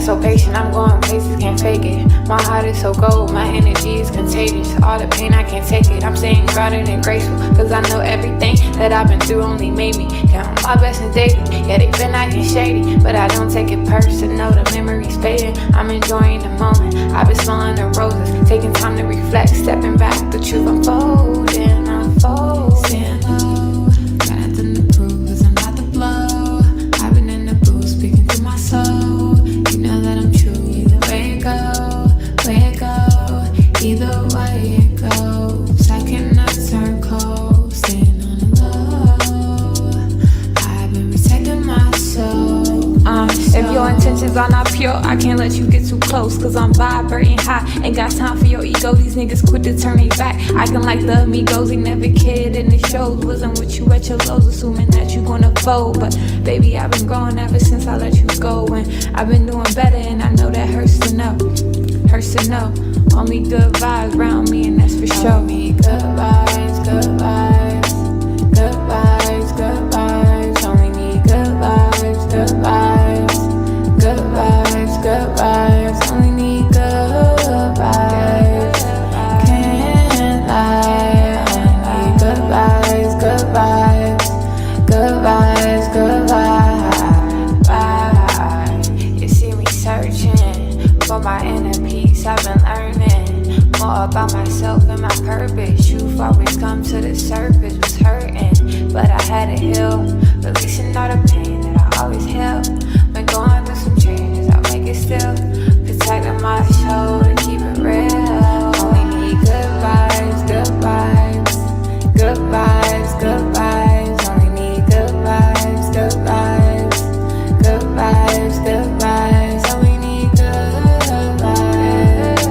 so patient, I'm going places, can't fake it. My heart is so gold, my energy is contagious. All the pain, I can't take it. I'm staying grounded and graceful, cause I know everything that I've been through only made me count my blessings daily. Yeah, they've been acting shady, but I don't take it personal. The memories fading, I'm enjoying the moment. I've been smelling the roses, taking time to reflect, stepping back, the truth unfolding, unfolding. Got nothing to prove, cause I'm about to blow. I've been in the booth, speaking to my soul. You know that I'm true, either way it go, either way it goes. I cannot turn cold, staying on the low. I've been protecting my soul. If your intentions are not pure, I can't let you get too close, cause I'm vibrating high. Ain't got time for your ego, these niggas quit to turn me back. Acting like the amigos, they never cared in the shows. Wasn't with you at your lows, assuming that you gonna fold. But baby, I've been growing ever since I let you go. And I've been doing better, and I know that hurts to know. Hurts to know. Only good vibes around me, and that's for sure. Only good vibes, good vibes. Good vibes, good vibes. Only need good vibes, good vibes. Good vibes, good vibes. Only need good vibes. Can't lie. Only need good vibes, good vibes. Good vibes, good vibes. You see me searching for my inner peace. I've been learning more about myself and my purpose. Truth always come to the surface. Was hurting, but I had to heal. Releasing all the pain that I always held. Been going through some changes, I'll make it still. Protecting my soul to keep it real. Only need good vibes, good vibes. Good vibes, good vibes. Only need good vibes, good vibes. Good vibes, good vibes. Only need good vibes.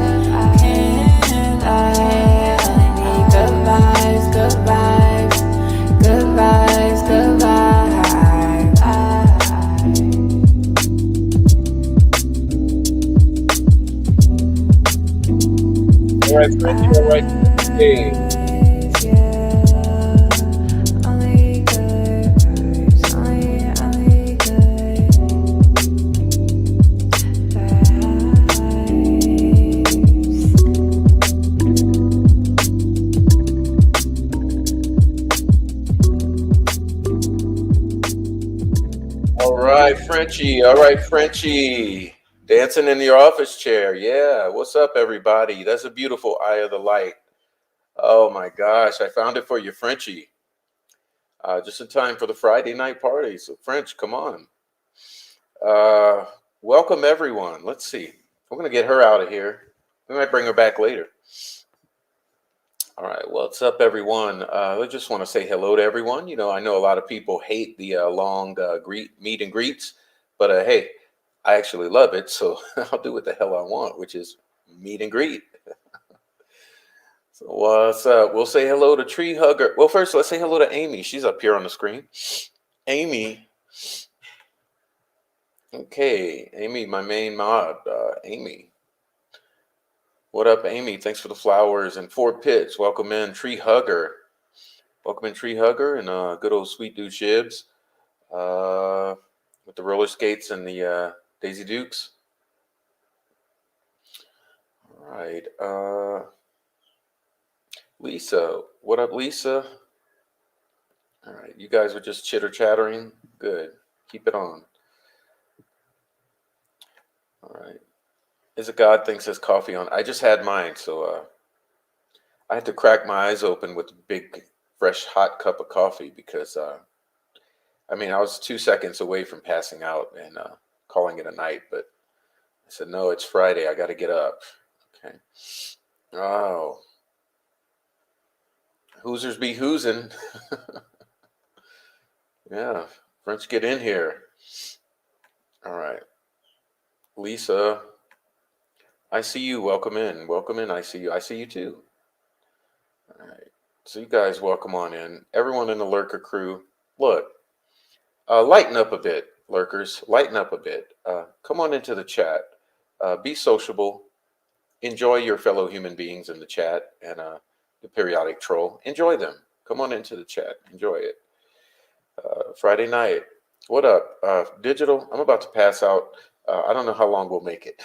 Can't lie. Only need good vibes, good vibes. Good vibes, good vibes. All right, Frenchie, all right. Hey. All right, Frenchie. Dancing in your office chair. Yeah. What's up, everybody? That's a beautiful Eye of the Light. Oh my gosh, I found it for you, Frenchie. Just in time for the Friday night party. So, French, come on. Welcome, everyone. Let's see. We're going to get her out of here. We might bring her back later. All right. What's up, everyone? I just want to say hello to everyone. You know, I know a lot of people hate the long meet and greets, but hey, I actually love it. So I'll do what the hell I want, which is meet and greet. So what's up? We'll say hello to Tree Hugger. Well, first, let's say hello to Amy. She's up here on the screen. Amy. Okay. Amy, my main mod. Amy. What up, Amy? Thanks for the flowers. And Fort Pitts, welcome in. Tree Hugger. Welcome in, Tree Hugger. And good old Sweet Dude Shibs. With the roller skates and the Daisy Dukes. All right. Lisa. What up, Lisa? All right. You guys are just chitter-chattering. Good. Keep it on. All right. Is it God thinks his coffee on? I just had mine, so I had to crack my eyes open with a big, fresh, hot cup of coffee because, I was 2 seconds away from passing out and calling it a night, but I said, no, it's Friday. I got to get up. Okay. Oh. Hoosers be hoosing. Yeah. French, get in here. All right. Lisa. I see you. Welcome in. Welcome in. I see you. I see you too. All right. So you guys welcome on in. Everyone in the Lurker crew. Look, lighten up a bit, Lurkers. Lighten up a bit. Come on into the chat. Be sociable. Enjoy your fellow human beings in the chat and the periodic troll. Enjoy them. Come on into the chat. Enjoy it. Friday night. What up? Digital. I'm about to pass out. I don't know how long we'll make it.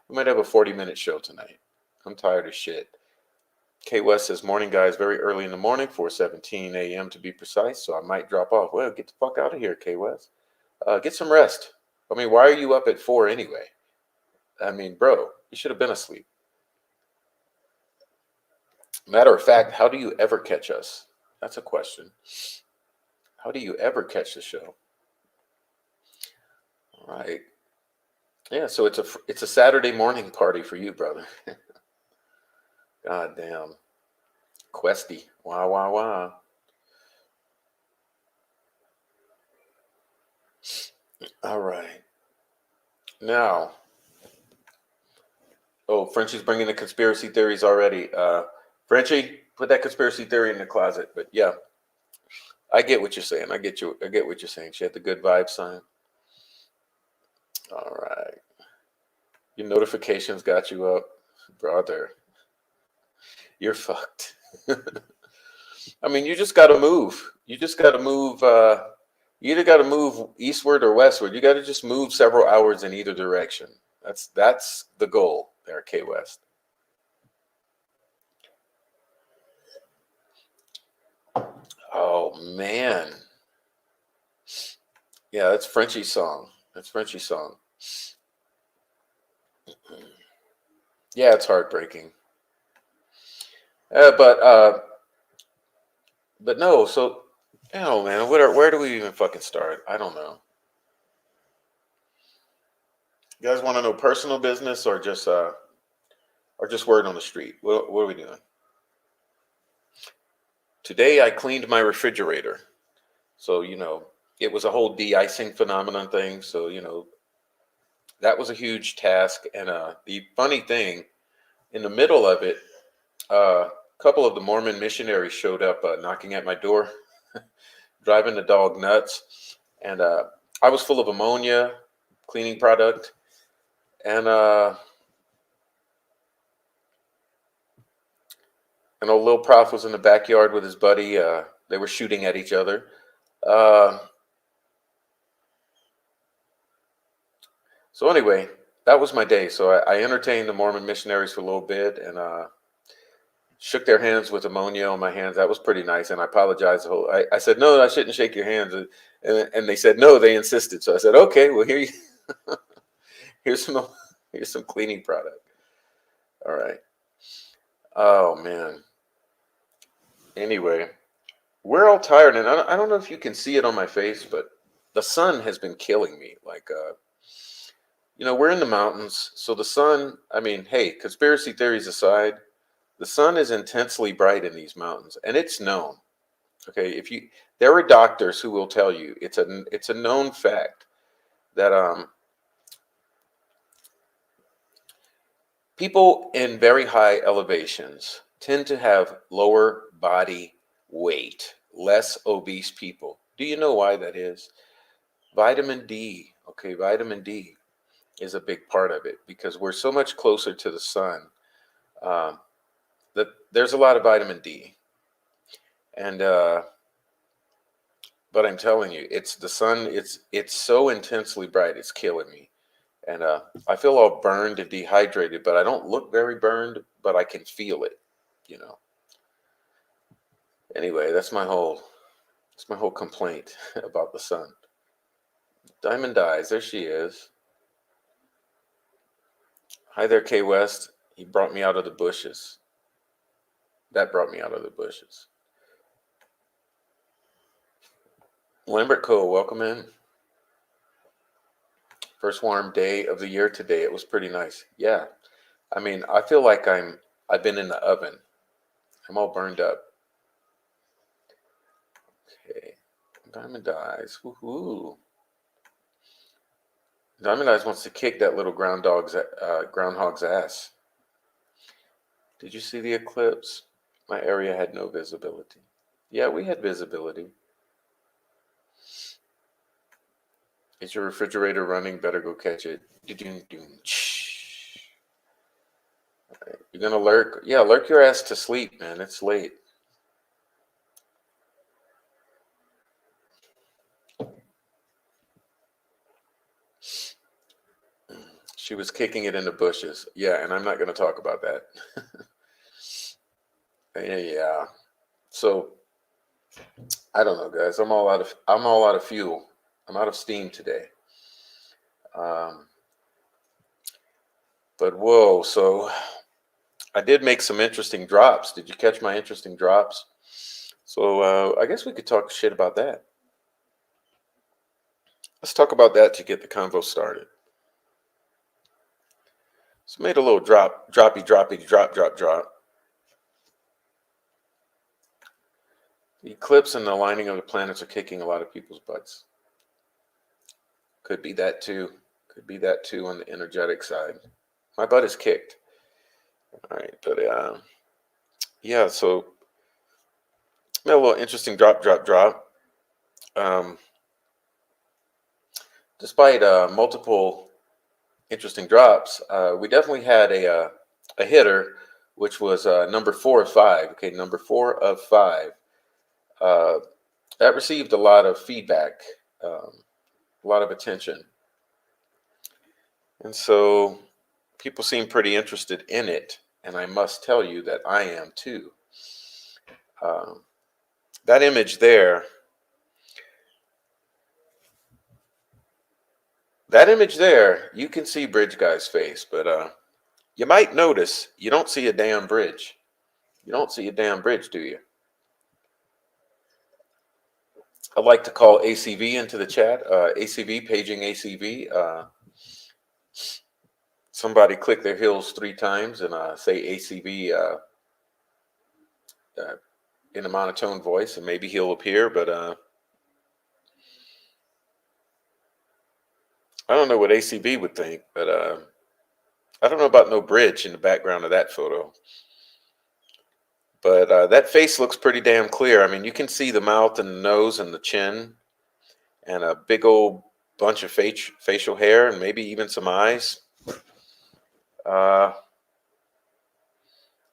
We might have a 40-minute show tonight. I'm tired of shit. K West says, morning, guys, very early in the morning, 4:17 a.m. to be precise, so I might drop off. Well, get the fuck out of here, K West. Get some rest. I mean, why are you up at 4 anyway? I mean, bro, you should have been asleep. Matter of fact, how do you ever catch us? That's a question. How do you ever catch the show? All right. Yeah, so it's a Saturday morning party for you, brother. God damn. Questy. Wow, wow, wow. All right. Now, oh, Frenchie's bringing the conspiracy theories already. Frenchie, put that conspiracy theory in the closet. But yeah, I get what you're saying. I get you. I get what you're saying. She had the good vibe sign. All right. Your notifications got you up, brother. You're fucked. I mean, you just got to move. You just got to move. You either got to move eastward or westward. You got to just move several hours in either direction. That's the goal there, K West. Oh man, yeah, that's Frenchie's song. That's Frenchie's song. Yeah, it's heartbreaking. Uh, but uh, but no. So, man, where do we even fucking start? I don't know. You guys want to know personal business or just word on the street? What are we doing? Today I cleaned my refrigerator. So, it was a whole de-icing phenomenon thing. So, that was a huge task. And the funny thing, in the middle of it, a couple of the Mormon missionaries showed up knocking at my door, driving the dog nuts. And I was full of ammonia, cleaning product. And old Lil Prof was in the backyard with his buddy. They were shooting at each other. Uh, so anyway, that was my day. So I entertained the Mormon missionaries for a little bit and shook their hands with ammonia on my hands. That was pretty nice. And I apologized. I said, no, I shouldn't shake your hands. And they said, no, they insisted. So I said, okay, well, here's some, here's some cleaning product. All right. Oh man. Anyway, we're all tired. And I don't know if you can see it on my face, but the sun has been killing me. Like, we're in the mountains. So the sun, I mean, hey, conspiracy theories aside, the sun is intensely bright in these mountains, and it's known. Okay, there are doctors who will tell you it's a known fact that people in very high elevations tend to have lower body weight, less obese people. Do you know why that is? Vitamin D. Okay, vitamin D is a big part of it because we're so much closer to the sun um, that there's a lot of vitamin D. And but I'm telling you, it's the sun. It's so intensely bright, it's killing me. And I feel all burned and dehydrated, but I don't look very burned, but I can feel it. You know. Anyway, that's my whole complaint about the sun. Diamond Eyes, there she is. Hi there, K West. He brought me out of the bushes. That brought me out of the bushes. Lambert Cole, welcome in. First warm day of the year today. It was pretty nice. Yeah. I mean, I feel like I've been in the oven. I'm all burned up. Okay. Diamond Eyes. Woohoo. Diamond Eyes wants to kick that little groundhog's ass. Did you see the eclipse? My area had no visibility. Yeah, we had visibility. Is your refrigerator running? Better go catch it. You're gonna lurk? Yeah, lurk your ass to sleep, man. It's late. She was kicking it in the bushes. Yeah, and I'm not going to talk about that. Yeah. So I don't know, guys. I'm all out of fuel. I'm out of steam today. Um, but whoa, so I did make some interesting drops. Did you catch my interesting drops? So I guess we could talk shit about that. Let's talk about that to get the convo started. So made a little droppy, drop. The eclipse and the aligning of the planets are kicking a lot of people's butts. Could be that too. Could be that too on the energetic side. My butt is kicked. All right, but yeah. So made a little interesting drop. Um, Despite multiple interesting drops, we definitely had a hitter, which was number 4 of 5. Okay, number 4 of 5. Uh, that received a lot of feedback, a lot of attention, and so people seem pretty interested in it. And I must tell you that I am too. Um, that image there, you can see Bridge Guy's face, but you might notice you don't see a damn bridge. You don't see a damn bridge, do you? I'd like to call ACV into the chat. ACV, paging ACV. Somebody click their heels 3 times and say ACV in a monotone voice, and maybe he'll appear. But I don't know what ACV would think. But I don't know about no bridge in the background of that photo. But that face looks pretty damn clear. I mean, you can see the mouth and the nose and the chin and a big old bunch of facial hair and maybe even some eyes. Uh,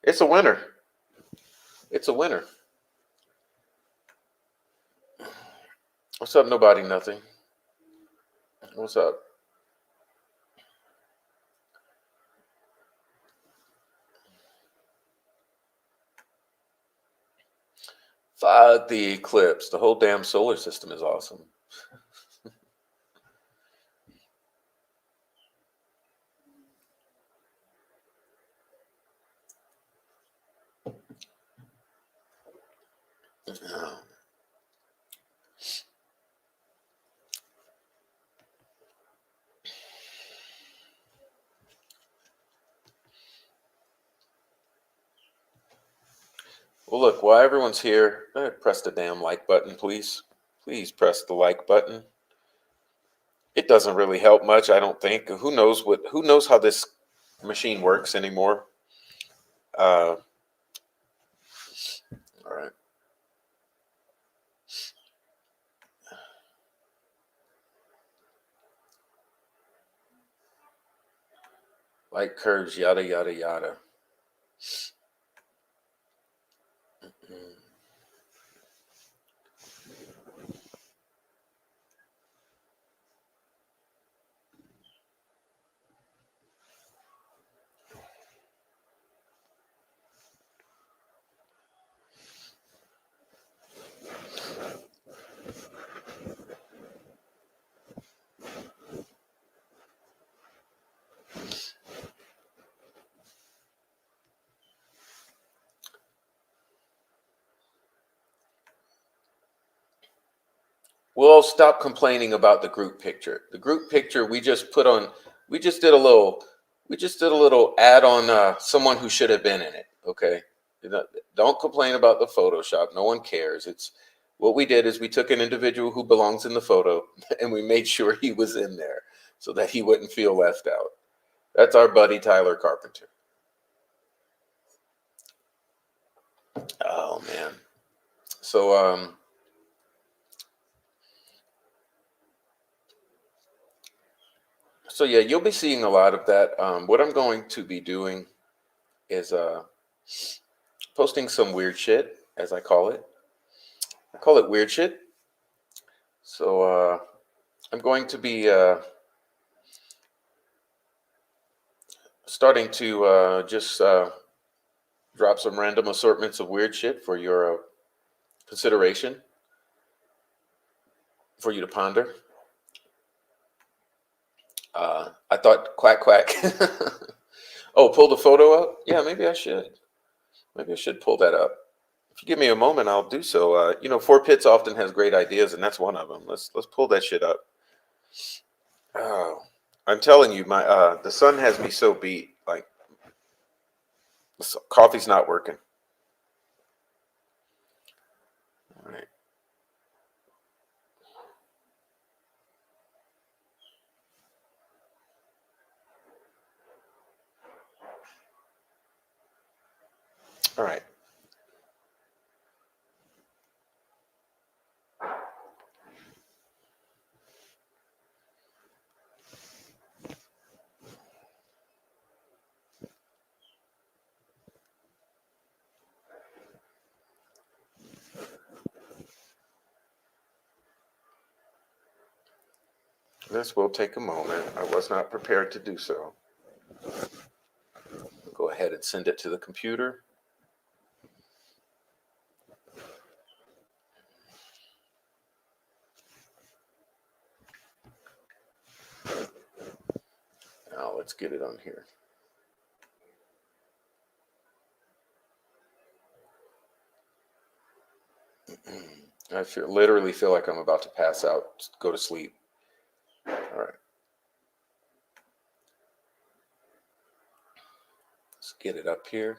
it's a winner. It's a winner. What's up, nobody, nothing? What's up? Fuck the eclipse. The whole damn solar system is awesome. Well, look, while everyone's here, press the damn like button, please. Please press the like button. It doesn't really help much, I don't think. Who knows how this machine works anymore? All right. Like curves, yada yada yada. We'll stop complaining about the group picture. The group picture we just put on. We just did a little. We just did a little add on someone who should have been in it. Okay, don't complain about the Photoshop. No one cares. It's what we did is we took an individual who belongs in the photo and we made sure he was in there so that he wouldn't feel left out. That's our buddy Tyler Carpenter. Oh man. So So yeah, you'll be seeing a lot of that. What I'm going to be doing is posting some weird shit, as I call it. I call it weird shit. So I'm going to be starting to just drop some random assortments of weird shit for your consideration, for you to ponder. I thought quack quack. Oh, pull the photo up? Yeah, maybe I should. Maybe I should pull that up. If you give me a moment, I'll do so. Four Pits often has great ideas, and that's one of them. Let's pull that shit up. Oh, I'm telling you, my the sun has me so beat. Like, coffee's not working. All right. All right. This will take a moment. I was not prepared to do so. Go ahead and send it to the computer. Now let's get it on here. Literally feel like I'm about to pass out, go to sleep. All right. Let's get it up here.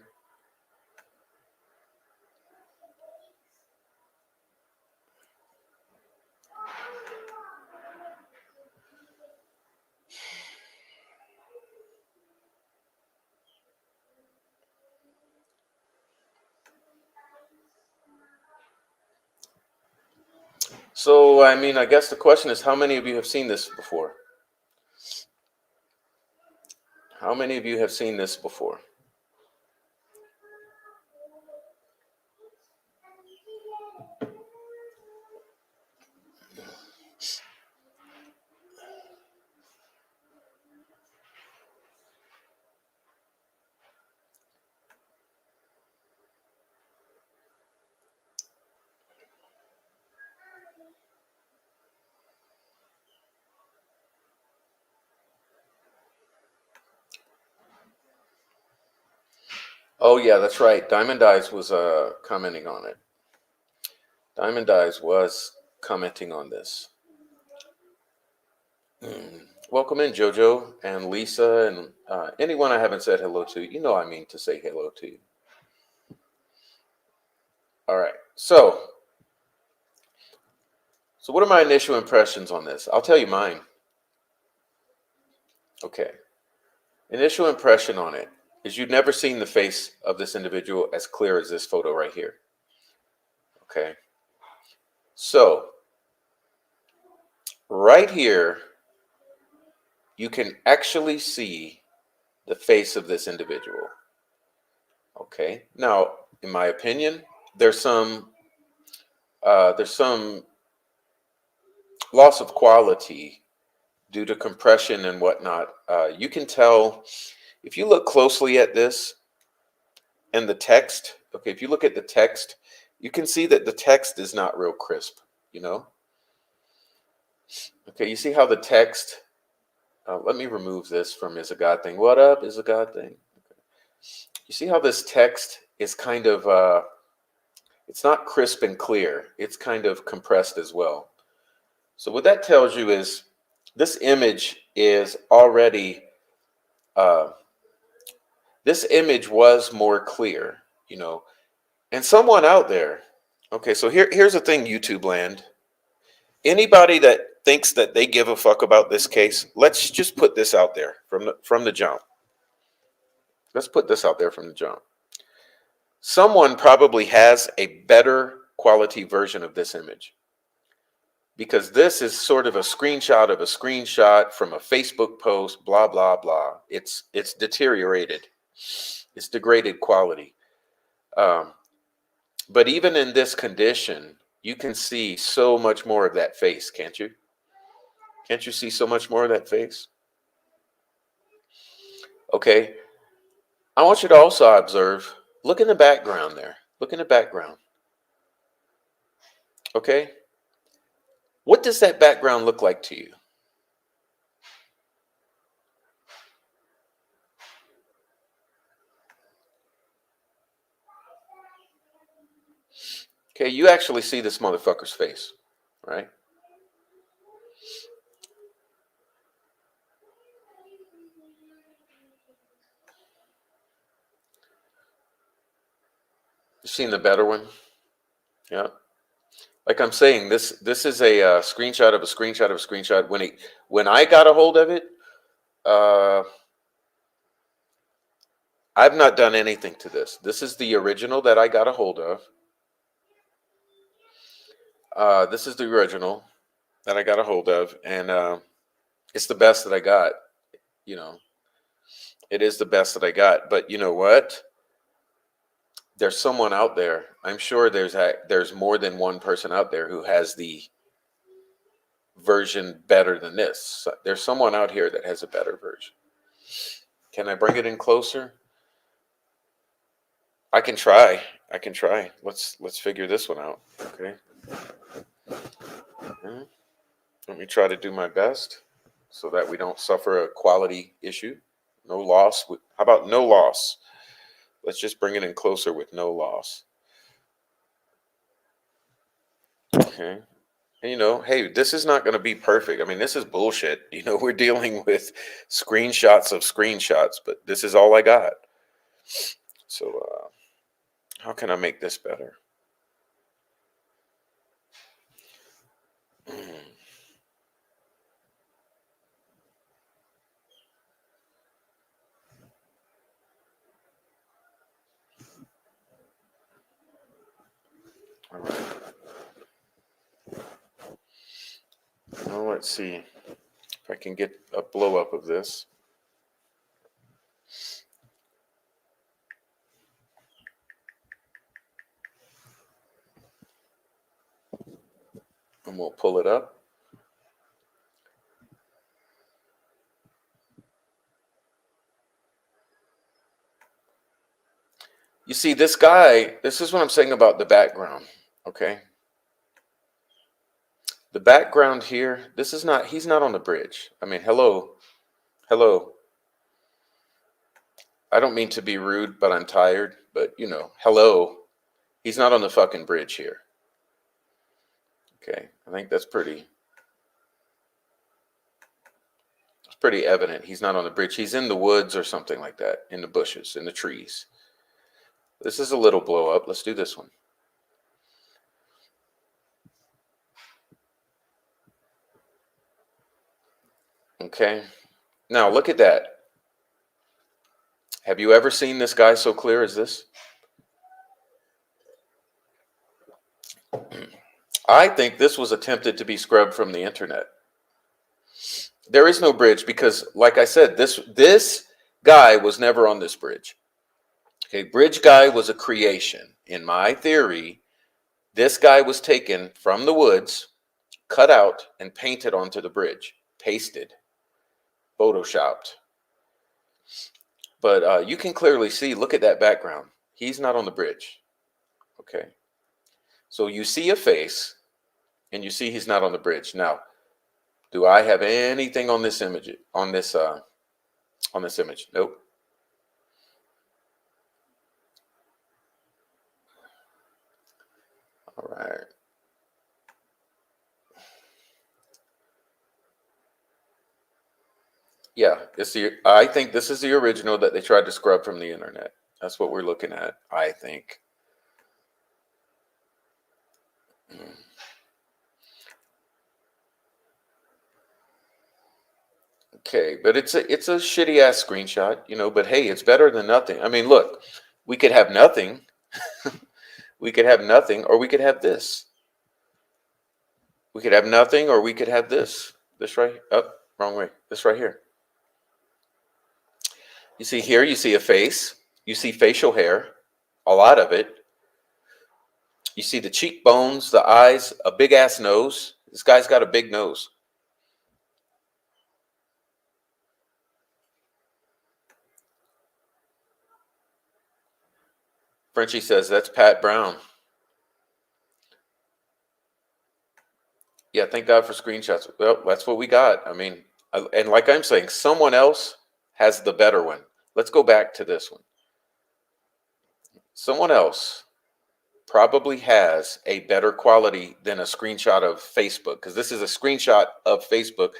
So, I mean, I guess the question is, how many of you have seen this before? How many of you have seen this before? Oh, yeah, that's right. Diamond Eyes was commenting on it. Diamond Eyes was commenting on this. Welcome in, Jojo and Lisa and anyone I haven't said hello to. You know I mean to say hello to you. All right. So what are my initial impressions on this? I'll tell you mine. Okay. Initial impression on it is you've never seen the face of this individual as clear as this photo right here. Okay. So right here, you can actually see the face of this individual. Okay. Now, in my opinion, there's some loss of quality due to compression and whatnot. You can tell if you look closely at this and the text. Okay, if you look at the text, you can see that the text is not real crisp. You know. Okay, you see how the text. Let me remove this from "is a God thing." What up is a God thing? Okay. You see how this text is kind of. It's not crisp and clear. It's kind of compressed as well. So what that tells you is this image is already. This image was more clear, you know, and someone out there. Okay, so here's the thing, YouTube land. Anybody that thinks that they give a fuck about this case, let's just put this out there from the jump. Let's put this out there from the jump. Someone probably has a better quality version of this image because this is sort of a screenshot of a screenshot from a Facebook post, blah blah blah. It's deteriorated. It's degraded quality. Um, but even in this condition, you can see so much more of that face, can't you? Can't you see so much more of that face? Okay. I want you to also observe, look in the background there. Look in the background. Okay. What does that background look like to you? Okay, you actually see this motherfucker's face, right? You seen the better one? Yeah. Like I'm saying, this is a screenshot of a screenshot of a screenshot. When I got a hold of it, uh, I've not done anything to this. This is the original that I got a hold of. This is the original that I got a hold of, and it's the best that I got. You know, it is the best that I got. But you know what? There's someone out there. I'm sure there's more than one person out there who has the version better than this. There's someone out here that has a better version. Can I bring it in closer? I can try. I can try. Let's figure this one out. Okay. Let me try to do my best so that we don't suffer a quality issue. No loss. How about no loss? Let's just bring it in closer with no loss. Okay. And hey, this is not going to be perfect. I mean, this is bullshit. We're dealing with screenshots of screenshots, but this is all I got. So, how can I make this better? All right. Well, let's see if I can get a blow up of this. And we'll pull it up. You see, this guy, this is what I'm saying about the background, okay? The background here, he's not on the bridge. I mean, hello. I don't mean to be rude, but I'm tired. But, hello. He's not on the fucking bridge here. Okay, I think that's pretty evident. He's not on the bridge. He's in the woods or something like that, in the bushes, in the trees. This is a little blow up. Let's do this one. Okay, now look at that. Have you ever seen this guy so clear as this? I think this was attempted to be scrubbed from the internet. There is no bridge because, like I said, this guy was never on this bridge. Okay, bridge guy was a creation. In my theory, this guy was taken from the woods, cut out, and painted onto the bridge. Pasted. Photoshopped. But you can clearly see, look at that background. He's not on the bridge. Okay. So you see a face, and you see he's not on the bridge. Now, do I have anything on this image? On this image? Nope. All right. Yeah, I think this is the original that they tried to scrub from the internet. That's what we're looking at, I think. Okay, but it's a shitty ass screenshot, but hey, it's better than nothing. I mean, look, we could have nothing. We could have nothing, or we could have this. We could have nothing, or we could have this. This right, oh, wrong way. This right here. You see here, you see a face. You see facial hair, a lot of it. You see the cheekbones, the eyes, a big ass nose. This guy's got a big nose. Frenchie says that's Pat Brown. Yeah, thank God for screenshots. Well, that's what we got. I mean, and like I'm saying, someone else has the better one. Let's go back to this one. Someone else probably has a better quality than a screenshot of Facebook, because this is a screenshot of Facebook.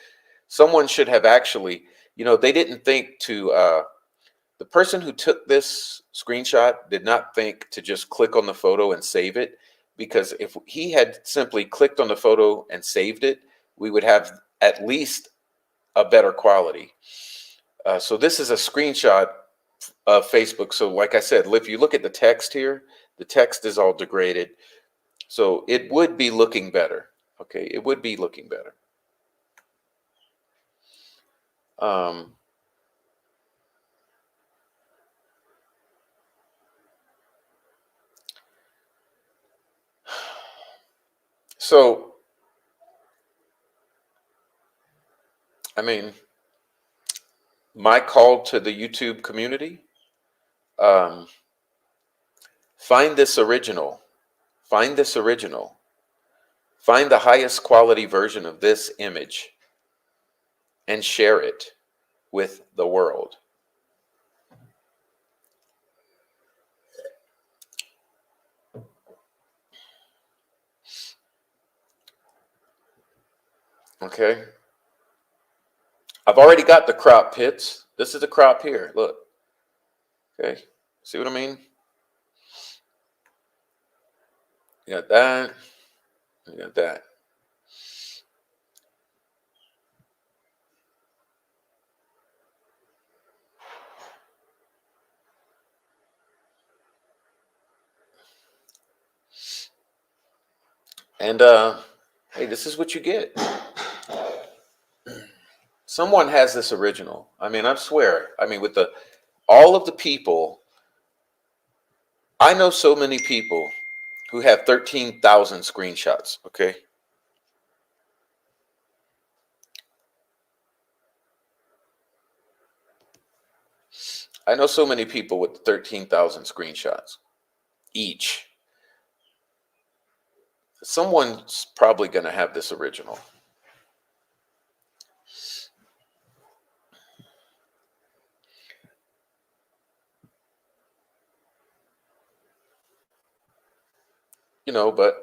Someone should have actually, they didn't think to, the person who took this screenshot did not think to just click on the photo and save it, because if he had simply clicked on the photo and saved it, we would have at least a better quality. So this is a screenshot of Facebook. So like I said, if you look at the text here, the text is all degraded. So it would be looking better. Okay, it would be looking better. So, I mean, my call to the YouTube community, um, find this original. Find this original. Find the highest quality version of this image and share it with the world. Okay. I've already got the crop pits. This is the crop here. Look. Okay. See what I mean? You got that. You got that. And hey, this is what you get. Someone has this original. I mean, I swear. I mean, with all of the people, I know so many people who have 13,000 screenshots, okay? I know so many people with 13,000 screenshots each. Someone's probably going to have this original. But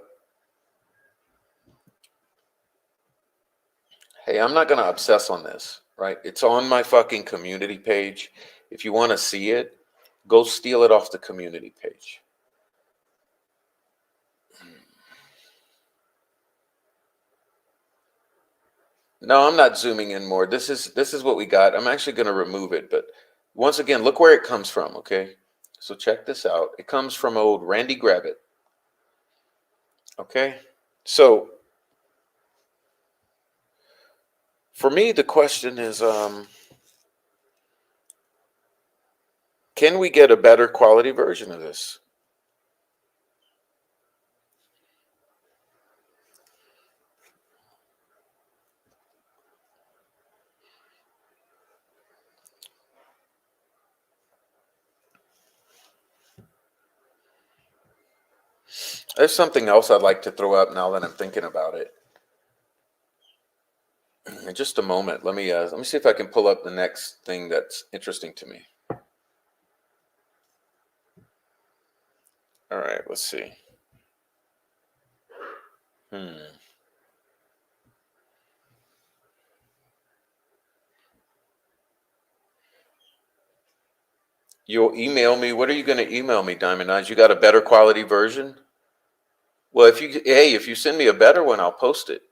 hey, I'm not going to obsess on this, right? It's on my fucking community page. If you want to see it, go steal it off the community page. No, I'm not zooming in more. This is what we got. I'm actually going to remove it, but once again, look where it comes from, okay? So check this out. It comes from old Randy Gravitt. Okay? So for me, the question is, can we get a better quality version of this? There's something else I'd like to throw up now that I'm thinking about it. In just a moment, let me see if I can pull up the next thing that's interesting to me. All right, let's see. You'll email me. What are you going to email me, Diamond Eyes? You got a better quality version? Well, if you send me a better one, I'll post it.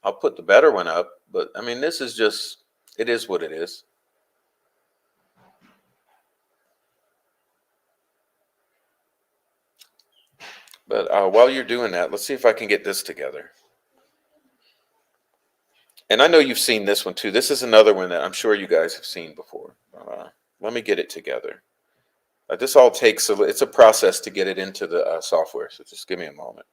I'll put the better one up. But I mean, this is just, it is what it is. But while you're doing that, let's see if I can get this together. And I know you've seen this one too. This is another one that I'm sure you guys have seen before. Let me get it together. This all takes, it's a process to get it into the software. So just give me a moment.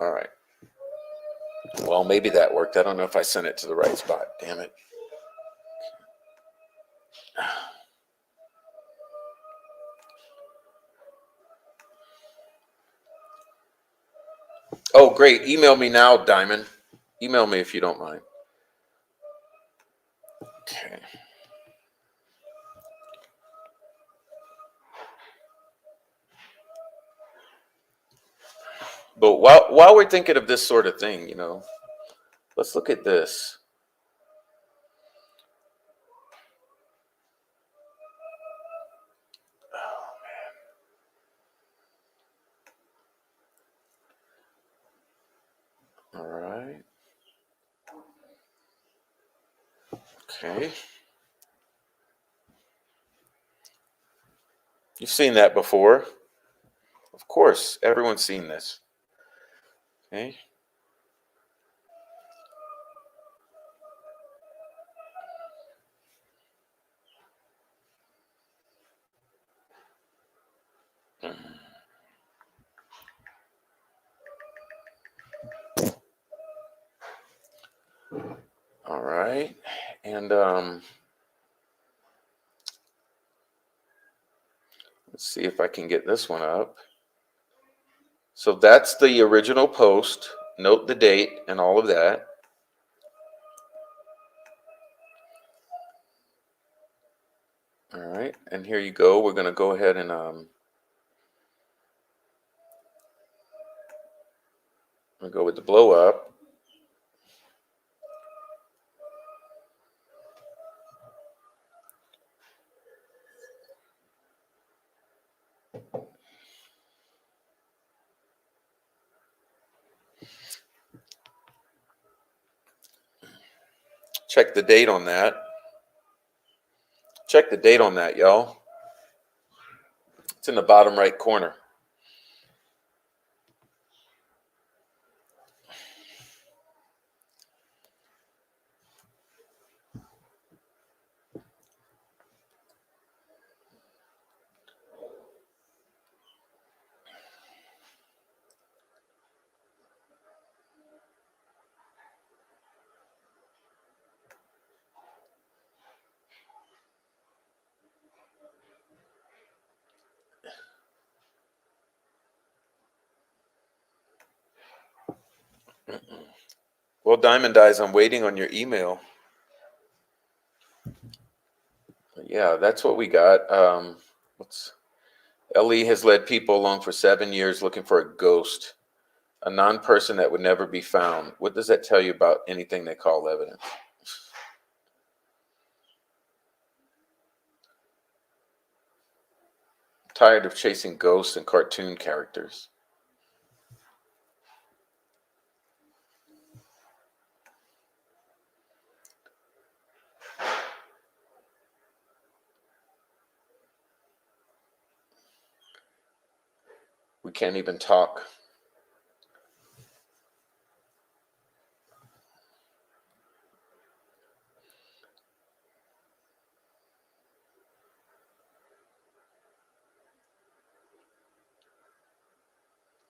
All right. Well, maybe that worked. I don't know if I sent it to the right spot. Damn it. Oh, great. Email me now, Diamond. Email me if you don't mind. Okay. But while we're thinking of this sort of thing, let's look at this. All right. Okay. You've seen that before. Of course, everyone's seen this. Okay. All right. And let's see if I can get this one up. So that's the original post. Note the date and all of that. All right. And here you go. We're going to go ahead and we'll go with the blow up. Check the date on that. Check the date on that, y'all. It's in the bottom right corner. Well, Diamond Eyes, I'm waiting on your email. Yeah, that's what we got. Ellie has led people along for 7 years looking for a ghost, a non-person that would never be found. What does that tell you about anything they call evidence? Tired of chasing ghosts and cartoon characters. We can't even talk.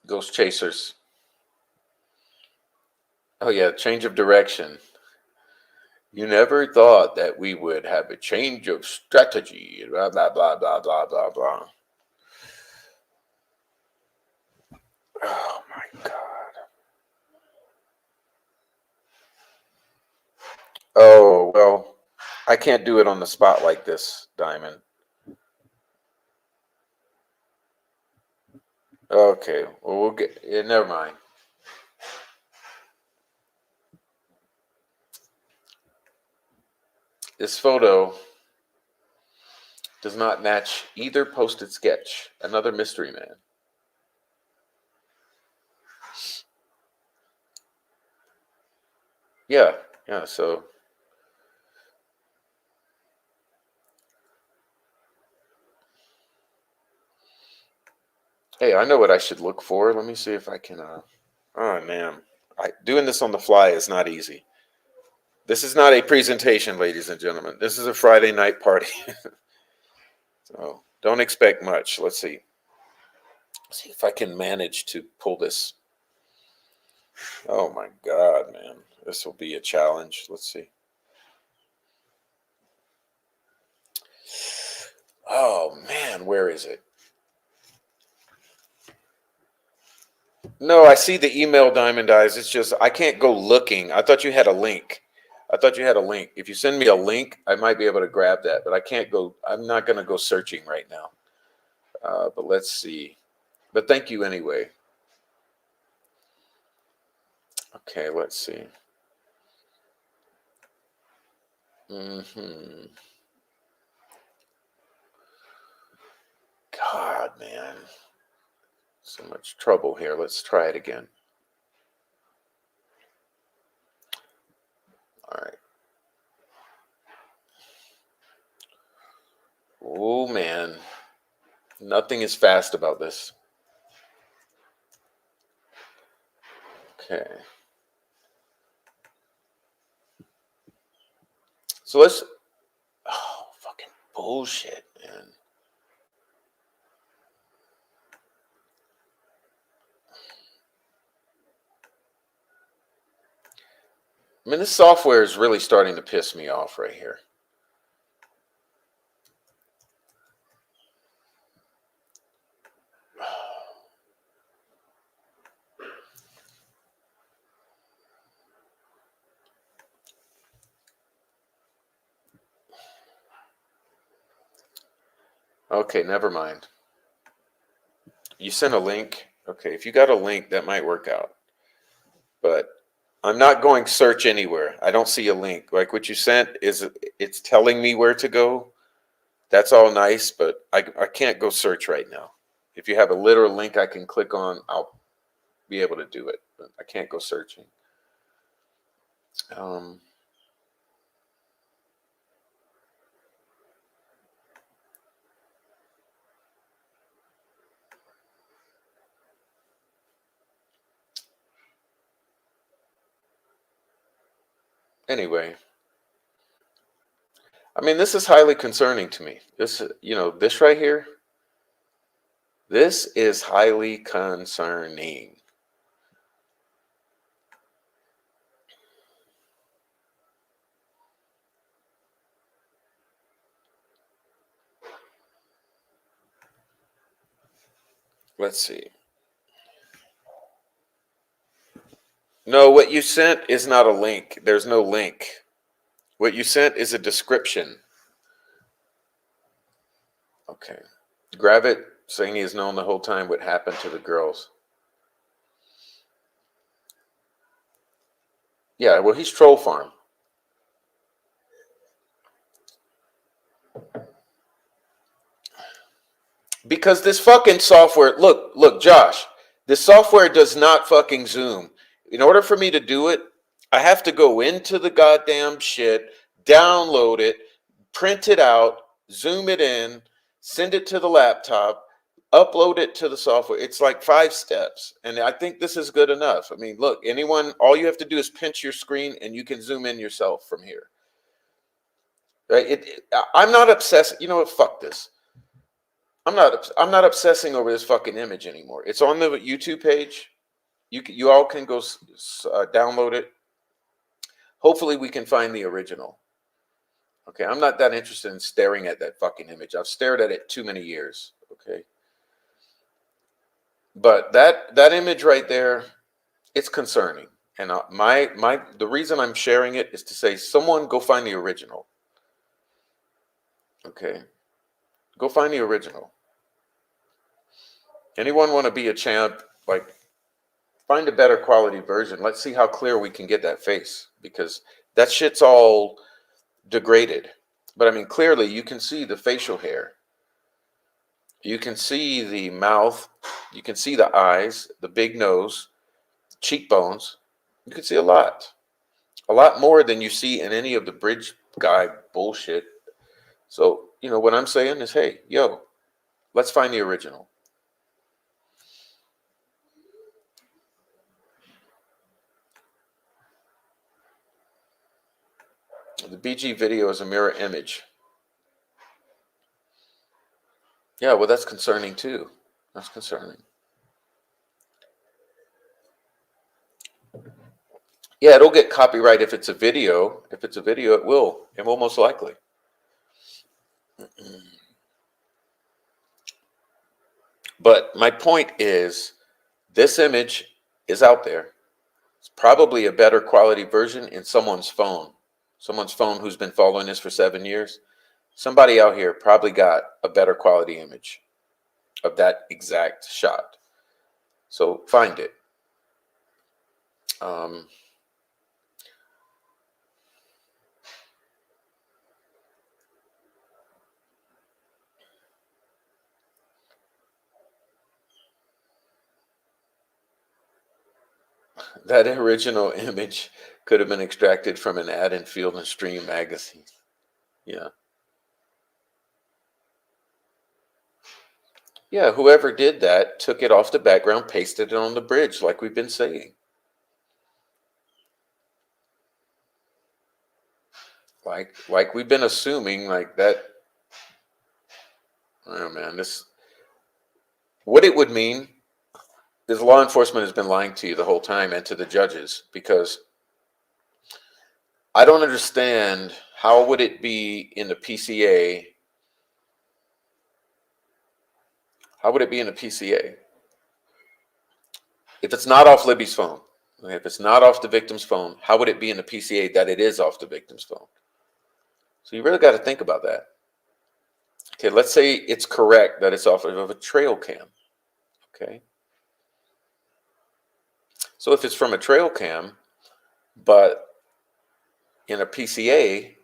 Ghost chasers. Oh yeah, change of direction. You never thought that we would have a change of strategy. Blah blah blah blah blah blah blah. Oh my god. Oh well, I can't do it on the spot like this, Diamond. Okay, well we'll get. Yeah, never mind. This photo does not match either posted sketch. Another mystery man. Yeah, yeah. So hey, I know what I should look for. Let me see if I can. Oh man, doing this on the fly is not easy. This is not a presentation, ladies and gentlemen. This is a Friday night party. So don't expect much. Let's see. See if I can manage to pull this. Oh my God, man. This will be a challenge. Let's see. Oh man, where is it? No, I see the email, Diamond Eyes. It's just I can't go looking. I thought you had a link. I thought you had a link. If you send me a link, I might be able to grab that, but I can't go. I'm not going to go searching right now. But let's see. But thank you anyway. Okay, let's see. God, man. So much trouble here. Let's try it again. All right. Oh, man. Nothing is fast about this. Okay. So let's. Oh, fucking bullshit, man. I mean, this software is really starting to piss me off right here. Okay, never mind. You sent a link. Okay, if you got a link, that might work out. But I'm not going search anywhere. I don't see a link. Like what you sent is it's telling me where to go. That's all nice, but I can't go search right now. If you have a literal link I can click on, I'll be able to do it. But I can't go searching. Um, anyway, I mean, this is highly concerning to me. This right here, this is highly concerning. Let's see. No, what you sent is not a link. There's no link. What you sent is a description. Okay. Grab it, saying he has known the whole time what happened to the girls. Yeah, well, he's troll farm. Because this fucking software, look, Josh, this software does not fucking zoom. In order for me to do it, I have to go into the goddamn shit, download it, print it out, zoom it in, send it to the laptop, upload it to the software. It's like 5 steps. And I think this is good enough. I mean, look, all you have to do is pinch your screen and you can zoom in yourself from here. Right? I'm not obsessed. You know what? Fuck this. I'm not obsessing over this fucking image anymore. It's on the YouTube page. You all can go download it. Hopefully we can find the original. Okay, I'm not that interested in staring at that fucking image. I've stared at it too many years. Okay, but that image right there, it's concerning. And the reason I'm sharing it is to say someone go find the original. Okay, go find the original. Anyone want to be a champ? Like, find a better quality version. Let's see how clear we can get that face, because that shit's all degraded. But I mean, clearly you can see the facial hair. You can see the mouth. You can see the eyes, the big nose, cheekbones. You can see a lot. A lot more than you see in any of the bridge guy bullshit. So, what I'm saying is, hey, yo, let's find the original. The BG video is a mirror image. Yeah, well, that's concerning too. That's concerning. Yeah, it'll get copyright if it's a video. If it's a video, it will. It will most likely. But my point is, this image is out there. It's probably a better quality version in someone's phone. Someone's phone who's been following this for 7 years. Somebody out here probably got a better quality image of that exact shot. So find it. Um, that original image could have been extracted from an ad in Field and Stream magazine. Yeah. Yeah, whoever did that took it off the background, pasted it on the bridge, like we've been saying. Like we've been assuming, like that. Oh man, what it would mean is law enforcement has been lying to you the whole time and to the judges, because I don't understand how would it be in the PCA. How would it be in the PCA if it's not off Libby's phone? Okay, if it's not off the victim's phone, how would it be in the PCA that it is off the victim's phone? So you really got to think about that. Okay, let's say it's correct that it's off of a trail cam. Okay. So if it's from a trail cam, but in a PCA,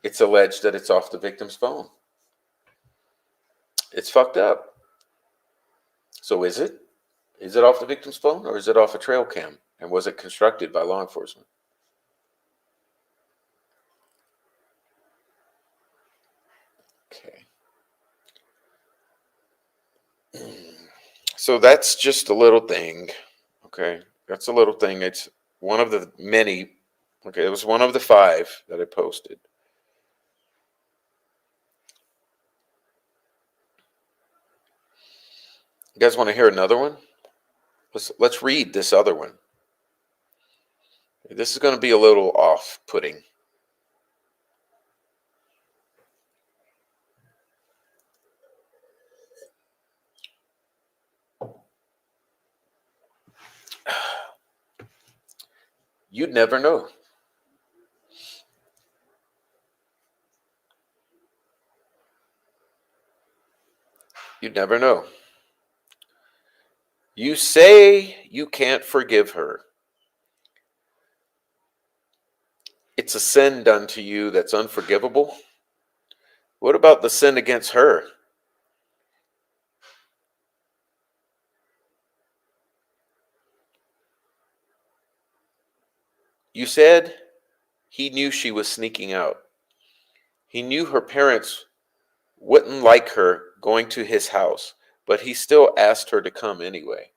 it's alleged that it's off the victim's phone. It's fucked up. So is it? Is it off the victim's phone, or is it off a trail cam? And was it constructed by law enforcement? Okay. So that's just a little thing. Okay. That's a little thing. It's one of the many. Okay. It was one of the 5 that I posted. You guys want to hear another one? Let's read this other one. This is going to be a little off-putting. You'd never know. You'd never know. You say you can't forgive her. It's a sin done to you that's unforgivable. What about the sin against her? You said he knew she was sneaking out. He knew her parents wouldn't like her going to his house, but he still asked her to come anyway.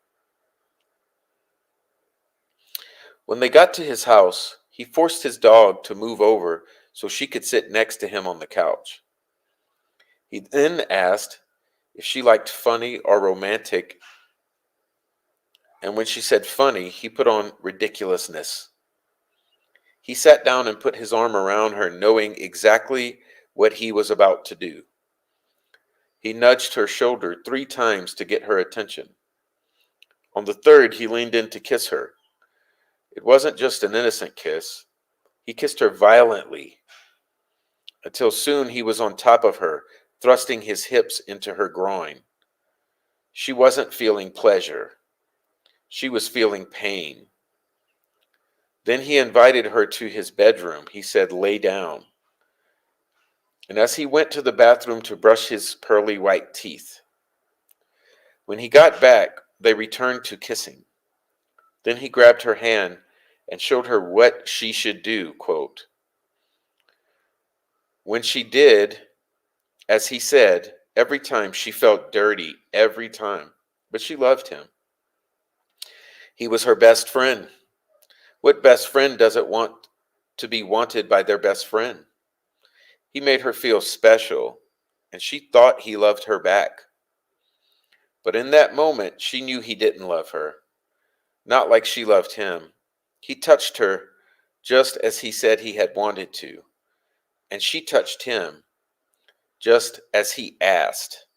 When they got to his house, he forced his dog to move over so she could sit next to him on the couch. He then asked if she liked funny or romantic, and when she said funny, he put on ridiculousness. He sat down and put his arm around her, knowing exactly what he was about to do. He nudged her shoulder 3 times to get her attention. On the third, he leaned in to kiss her. It wasn't just an innocent kiss. He kissed her violently, until soon he was on top of her, thrusting his hips into her groin. She wasn't feeling pleasure. She was feeling pain. Then he invited her to his bedroom. He said, "Lay down." And as he went to the bathroom to brush his pearly white teeth, when he got back, they returned to kissing. Then he grabbed her hand and showed her what she should do, quote. When she did, as he said, every time she felt dirty, every time, but she loved him. He was her best friend. What best friend doesn't want to be wanted by their best friend? He made her feel special, and she thought he loved her back. But in that moment, she knew he didn't love her, not like she loved him. He touched her just as he said he had wanted to, and she touched him just as he asked.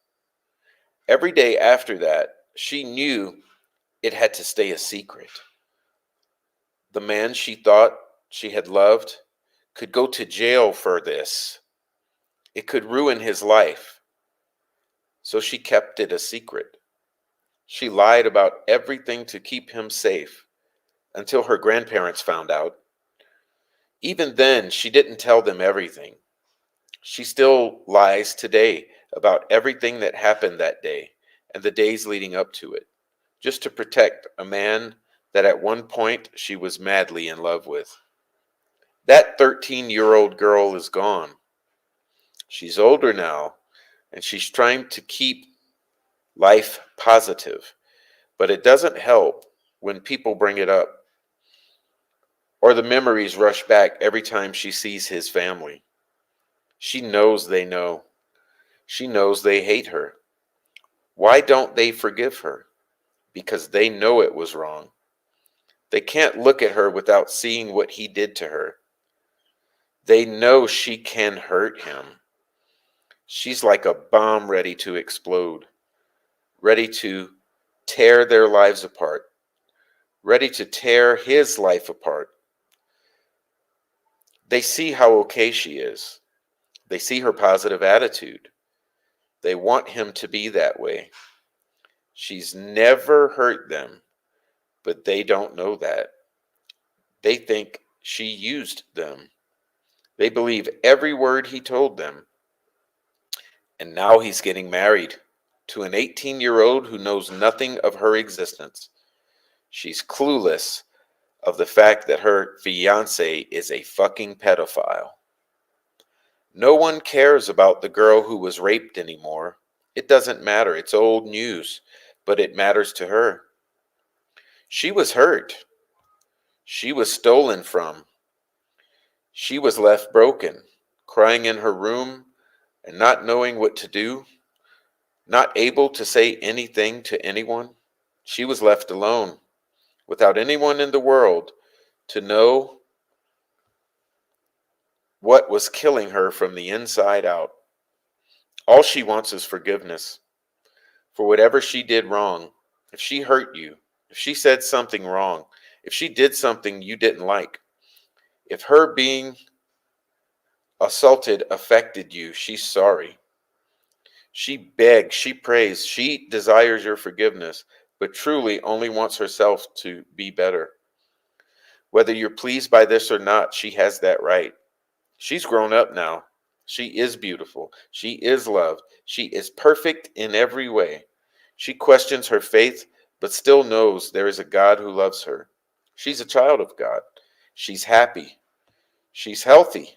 Every day after that, she knew it had to stay a secret. The man she thought she had loved could go to jail for this. It could ruin his life. So she kept it a secret. She lied about everything to keep him safe until her grandparents found out. Even then, she didn't tell them everything. She still lies today about everything that happened that day and the days leading up to it, just to protect a man that at one point she was madly in love with. That 13-year-old girl is gone. She's older now, and she's trying to keep life positive, but it doesn't help when people bring it up or the memories rush back every time she sees his family. She knows they know. She knows they hate her. Why don't they forgive her? Because they know it was wrong. They can't look at her without seeing what he did to her. They know she can hurt him. She's like a bomb ready to explode, ready to tear their lives apart, ready to tear his life apart. They see how okay she is. They see her positive attitude. They want him to be that way. She's never hurt them, but they don't know that. They think she used them. They believe every word he told them. And now he's getting married to an 18-year-old who knows nothing of her existence. She's clueless of the fact that her fiance is a fucking pedophile. No one cares about the girl who was raped anymore. It doesn't matter. It's old news, but it matters to her. She was hurt. She was stolen from. She was left broken, crying in her room and not knowing what to do, not able to say anything to anyone. She was left alone, without anyone in the world to know what was killing her from the inside out. All she wants is forgiveness for whatever she did wrong. If she hurt you, if she said something wrong, if she did something you didn't like, if her being assaulted affected you, she's sorry. She begs, she prays, she desires your forgiveness, but truly only wants herself to be better. Whether you're pleased by this or not, she has that right. She's grown up now. She is beautiful. She is loved. She is perfect in every way. She questions her faith, but still knows there is a God who loves her. She's a child of God. She's happy. She's healthy.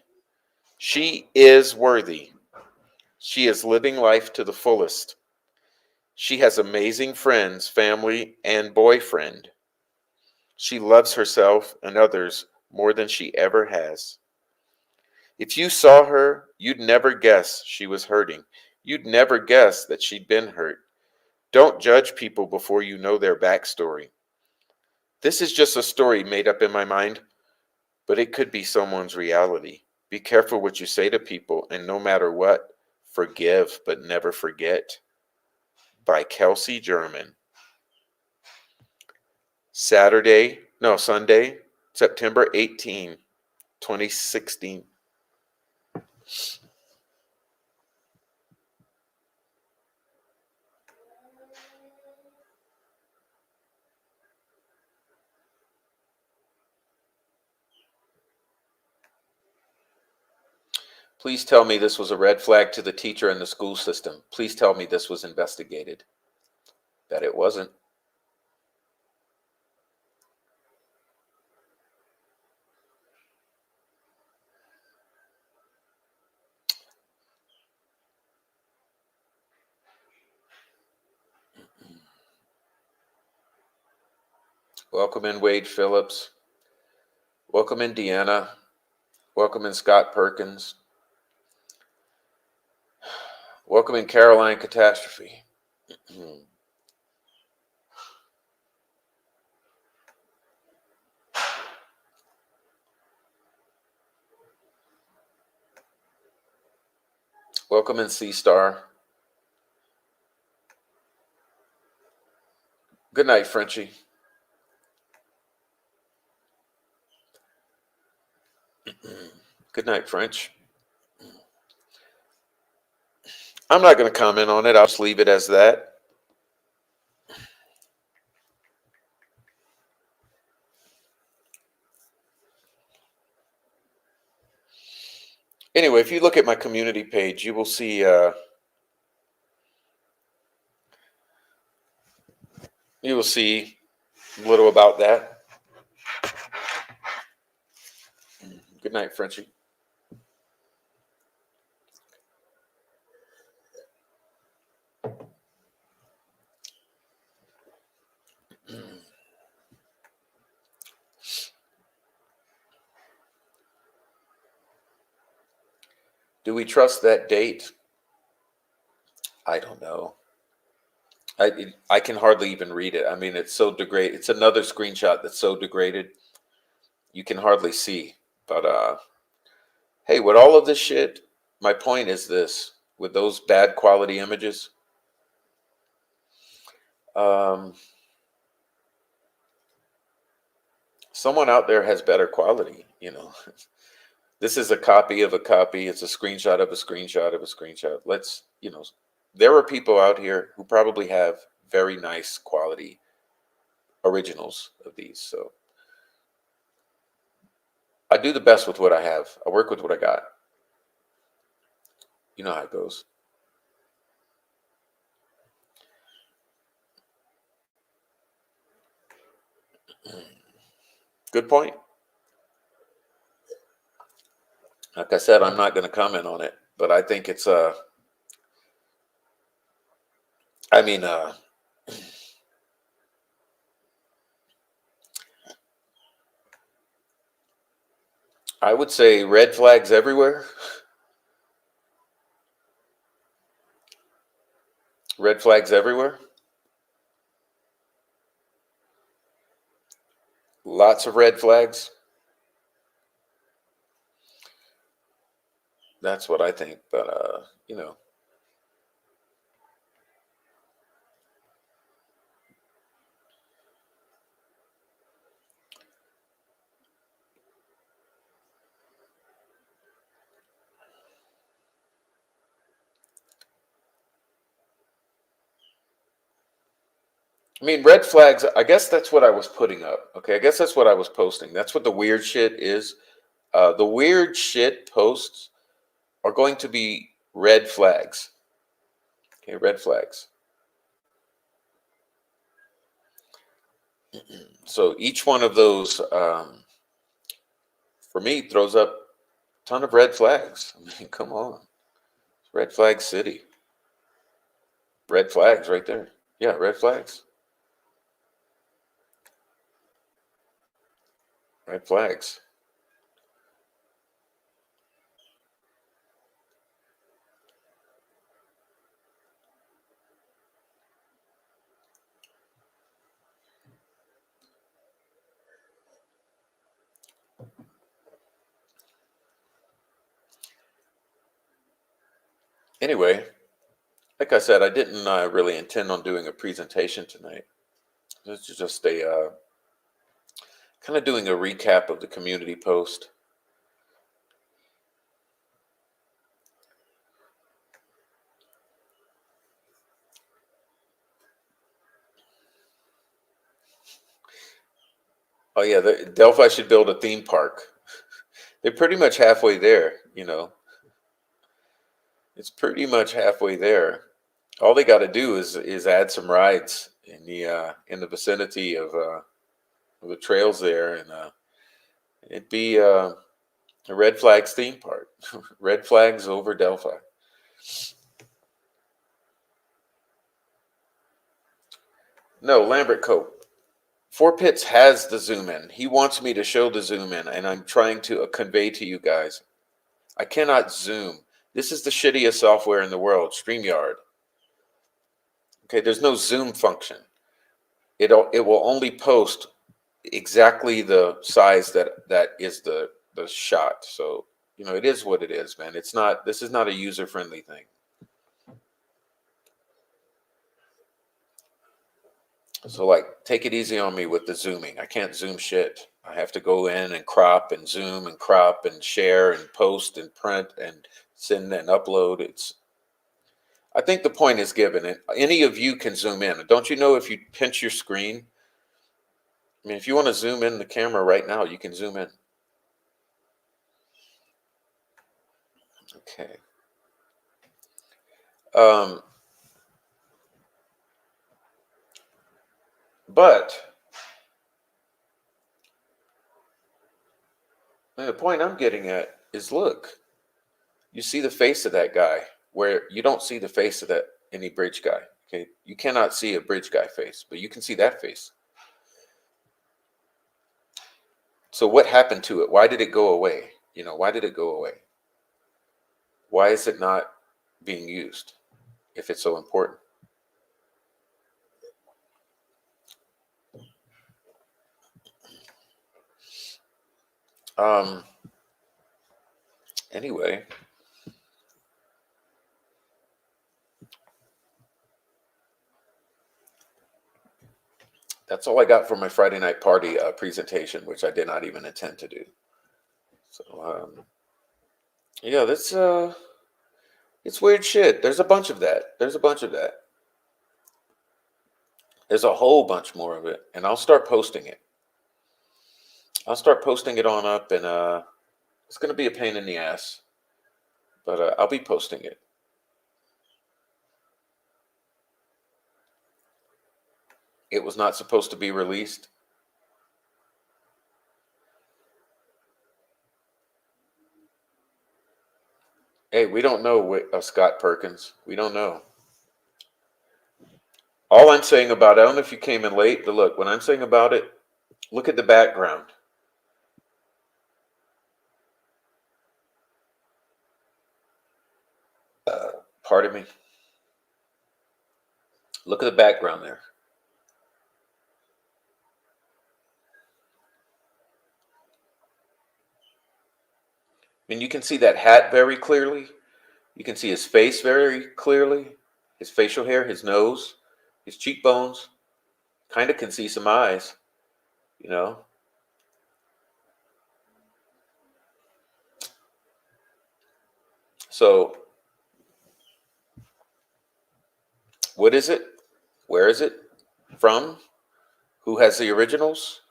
She is worthy. She is living life to the fullest. She has amazing friends, family, and boyfriend. She loves herself and others more than she ever has. If you saw her, you'd never guess she was hurting. You'd never guess that she'd been hurt. Don't judge people before you know their backstory. This is just a story made up in my mind, but it could be someone's reality. Be careful what you say to people, and no matter what, forgive but never forget. By Kelsey German. Sunday, September 18, 2016. Please tell me this was a red flag to the teacher and the school system. Please tell me this was investigated. That it wasn't. Welcome in Wade Phillips. Welcome in Deanna. Welcome in Scott Perkins. Welcome in Caroline Catastrophe. Welcome in, C Star. Good night, Frenchie. Good night, French. I'm not going to comment on it. I'll just leave it as that. Anyway, if you look at my community page, you will see a little about that. Good night, Frenchie. Do we trust that date? I don't know. I can hardly even read it. I mean, it's so degraded. It's another screenshot that's so degraded you can hardly see. But hey, with all of this shit, my point is this: with those bad quality images, someone out there has better quality. This is a copy of a copy. It's a screenshot of a screenshot of a screenshot. There are people out here who probably have very nice quality originals of these. So I do the best with what I have. I work with what I got. You know how it goes. Good point. Like I said, I'm not going to comment on it, but I think it's I mean, I would say red flags everywhere. Red flags everywhere. Lots of red flags. That's what I think. But I mean, red flags, I guess that's what I was putting up. Okay, I guess that's what I was posting. That's what the weird shit is. The weird shit posts are going to be red flags. Okay, red flags. So each one of those, for me, throws up a ton of red flags. I mean, come on. Red flag city. Red flags right there. Yeah, red flags. Red flags. Anyway, like I said, I didn't really intend on doing a presentation tonight. This is just a kind of doing a recap of the community post. Oh yeah, Delphi should build a theme park. They're pretty much halfway there. It's pretty much halfway there. All they got to do is add some rides in the vicinity of the trails there, and it'd be a Red Flags theme park. Red Flags over Delphi. No, Lambert Cope. Four Pits has the zoom in. He wants me to show the zoom in, and I'm trying to convey to you guys. I cannot zoom. This is the shittiest software in the world, StreamYard. Okay, there's no zoom function. It will only post exactly the size that is the shot. So it is what it is, man. This is not a user-friendly thing. So like, take it easy on me with the zooming. I can't zoom shit. I have to go in and crop and zoom and crop and share and post and print and send and upload. I think the point is given. And any of you can zoom in. Don't you know if you pinch your screen? I mean, if you want to zoom in the camera right now, you can zoom in. Okay. But the point I'm getting at is, look, you see the face of that guy where you don't see the face of that any bridge guy. Okay, you cannot see a bridge guy face, but you can see that face. So what happened to it? Why did it go away? Why did it go away? Why is it not being used if it's so important? Anyway, that's all I got for my Friday night party presentation, which I did not even intend to do. So, yeah, that's it's weird shit. There's a bunch of that. There's a whole bunch more of it, and I'll start posting it. On up, and it's gonna be a pain in the ass, but I'll be posting it. It was not supposed to be released. Hey, we don't know Scott Perkins. We don't know. All I'm saying about it, I don't know if you came in late, but look, when I'm saying about it, look at the background. Pardon me. Look at the background there. I mean, you can see that hat very clearly. You can see his face very clearly, his facial hair, his nose, his cheekbones. Kind of can see some eyes, you know. So, what is it? Where is it from? Who has the originals?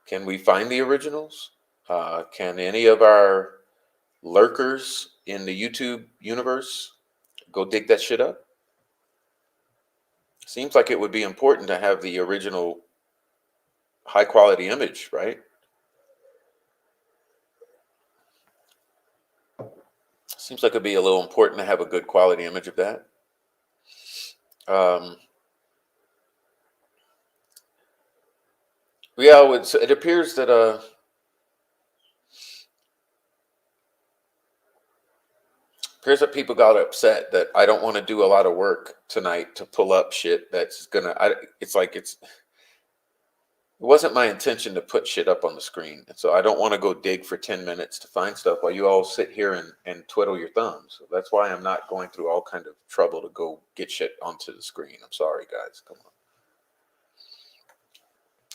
Can we find the originals? Can any of our lurkers in the YouTube universe go dig that shit up? Seems like it would be important to have the original high quality image, right? Seems like it'd be a little important to have a good quality image of that. Yeah, it appears that people got upset that I don't want to do a lot of work tonight to pull up shit that's gonna. It wasn't my intention to put shit up on the screen, and so I don't want to go dig for 10 minutes to find stuff while you all sit here and twiddle your thumbs. So that's why I'm not going through all kind of trouble to go get shit onto the screen. I'm sorry, guys. Come on.